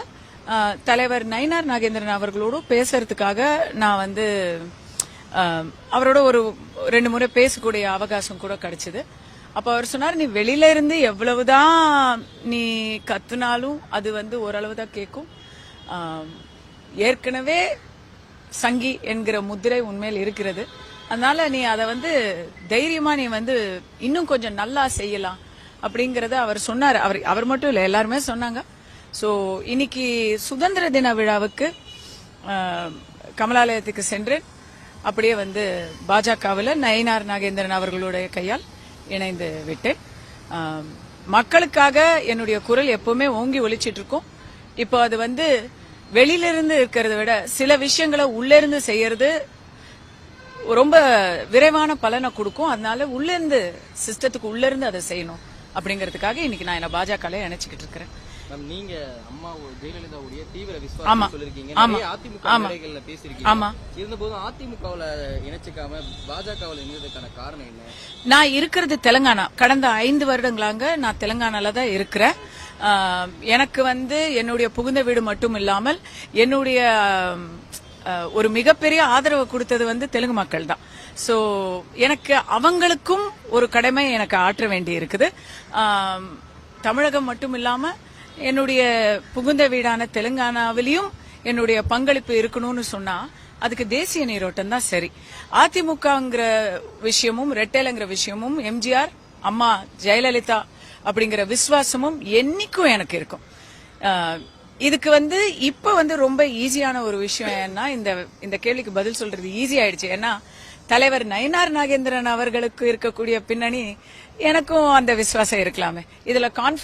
தலைவர் நயினார் நாகேந்திரன் அவர்களோடு பேசுறதுக்காக நான் வந்து அவரோட ஒரு 2 முறை பேசக்கூடிய அவகாசம் கூட கிடைச்சது. அப்ப அவர் சொன்னார், நீ வெளியில இருந்து எவ்வளவுதான் நீ கத்துனாலும் அது வந்து ஓரளவுதான் கேட்கும். ஏற்கனவே சங்கி என்கிற முத்திரை உண்மையில் இருக்கிறது. அதனால நீ அதை வந்து தைரியமா நீ வந்து இன்னும் கொஞ்சம் நல்லா செய்யலாம் அப்படிங்கறத அவர் சொன்னார். அவர் மட்டும் இல்ல, எல்லாருமே சொன்னாங்க. சோ இன்னைக்கு சுதந்திர தின விழாவுக்கு கமலாலயத்துக்கு சென்று அப்படியே வந்து பாஜகவில் நயினார் நாகேந்திரன் அவர்களுடைய கையால் இணைந்து விட்டேன். மக்களுக்காக என்னுடைய குரல் எப்பவுமே ஓங்கி ஒலிச்சிட்டு இருக்கும். இப்போ அது வந்து வெளியிலிருந்து இருக்கிறத விட சில விஷயங்களை உள்ள இருந்து செய்யறது ரொம்ப விரைவான பலனை கொடுக்கும். அதனால உள்ள இருந்து சிஸ்டத்துக்கு உள்ள இருந்து அதை செய்யணும் அப்படிங்கறதுக்காக இன்னைக்கு நான் என்ன பாஜக இணைச்சுக்கிட்டு இருக்கிறேன். நீங்க அம்மா ஜெயலலிதாவுடைய தீவிர விசுவாசம் சொல்லிருக்கீங்க, அதிமுக நிலைகள்ல பேசிருக்கீங்க. இருந்தபோதும் அதிமுகவுல இணைச்சிக்காம பாஜகவுல இணைந்ததுக்கான காரணம் என்ன? நான் இருக்கிறது தெலுங்கானா. கடந்த 5 வருடங்களாக நான் தெலுங்கானால தான் இருக்கிறேன். எனக்கு வந்து என்னுடைய புகுந்த வீடு மட்டும் இல்லாமல் என்னுடைய ஒரு மிகப்பெரிய ஆதரவு கொடுத்தது வந்து தெலுங்கு மக்கள் தான். சோ எனக்கு அவங்களுக்கும் ஒரு கடமை எனக்கு ஆற்ற வேண்டி இருக்குது. தமிழகம் மட்டும் இல்லாம என்னுடைய புகுந்த வீடான தெலுங்கானாவிலையும் என்னுடைய பங்களிப்பு இருக்கணும்னு சொன்னா அதுக்கு தேசிய நீரோட்டம் தான் சரி. அதிமுகங்கிற விஷயமும் ரெட்டேலங்கிற விஷயமும் எம்ஜிஆர், அம்மா ஜெயலலிதா அப்படிங்கிற விசுவாசமும் என்னைக்கும் எனக்கு இருக்கும். இதுக்கு வந்து இப்ப வந்து ரொம்ப ஈஸியான ஒரு விஷயம் ஏன்னா இந்த கேள்விக்கு பதில் சொல்றது ஈஸி ஆயிடுச்சு. ஏன்னா தலைவர் நயினார் நாகேந்திரன் அவர்களுக்கு இருக்கக்கூடிய பின்னணி எனக்கும் அந்த விசுவாசம் இருக்கலாமே. இதுல கான்ஃபிளிக்ட்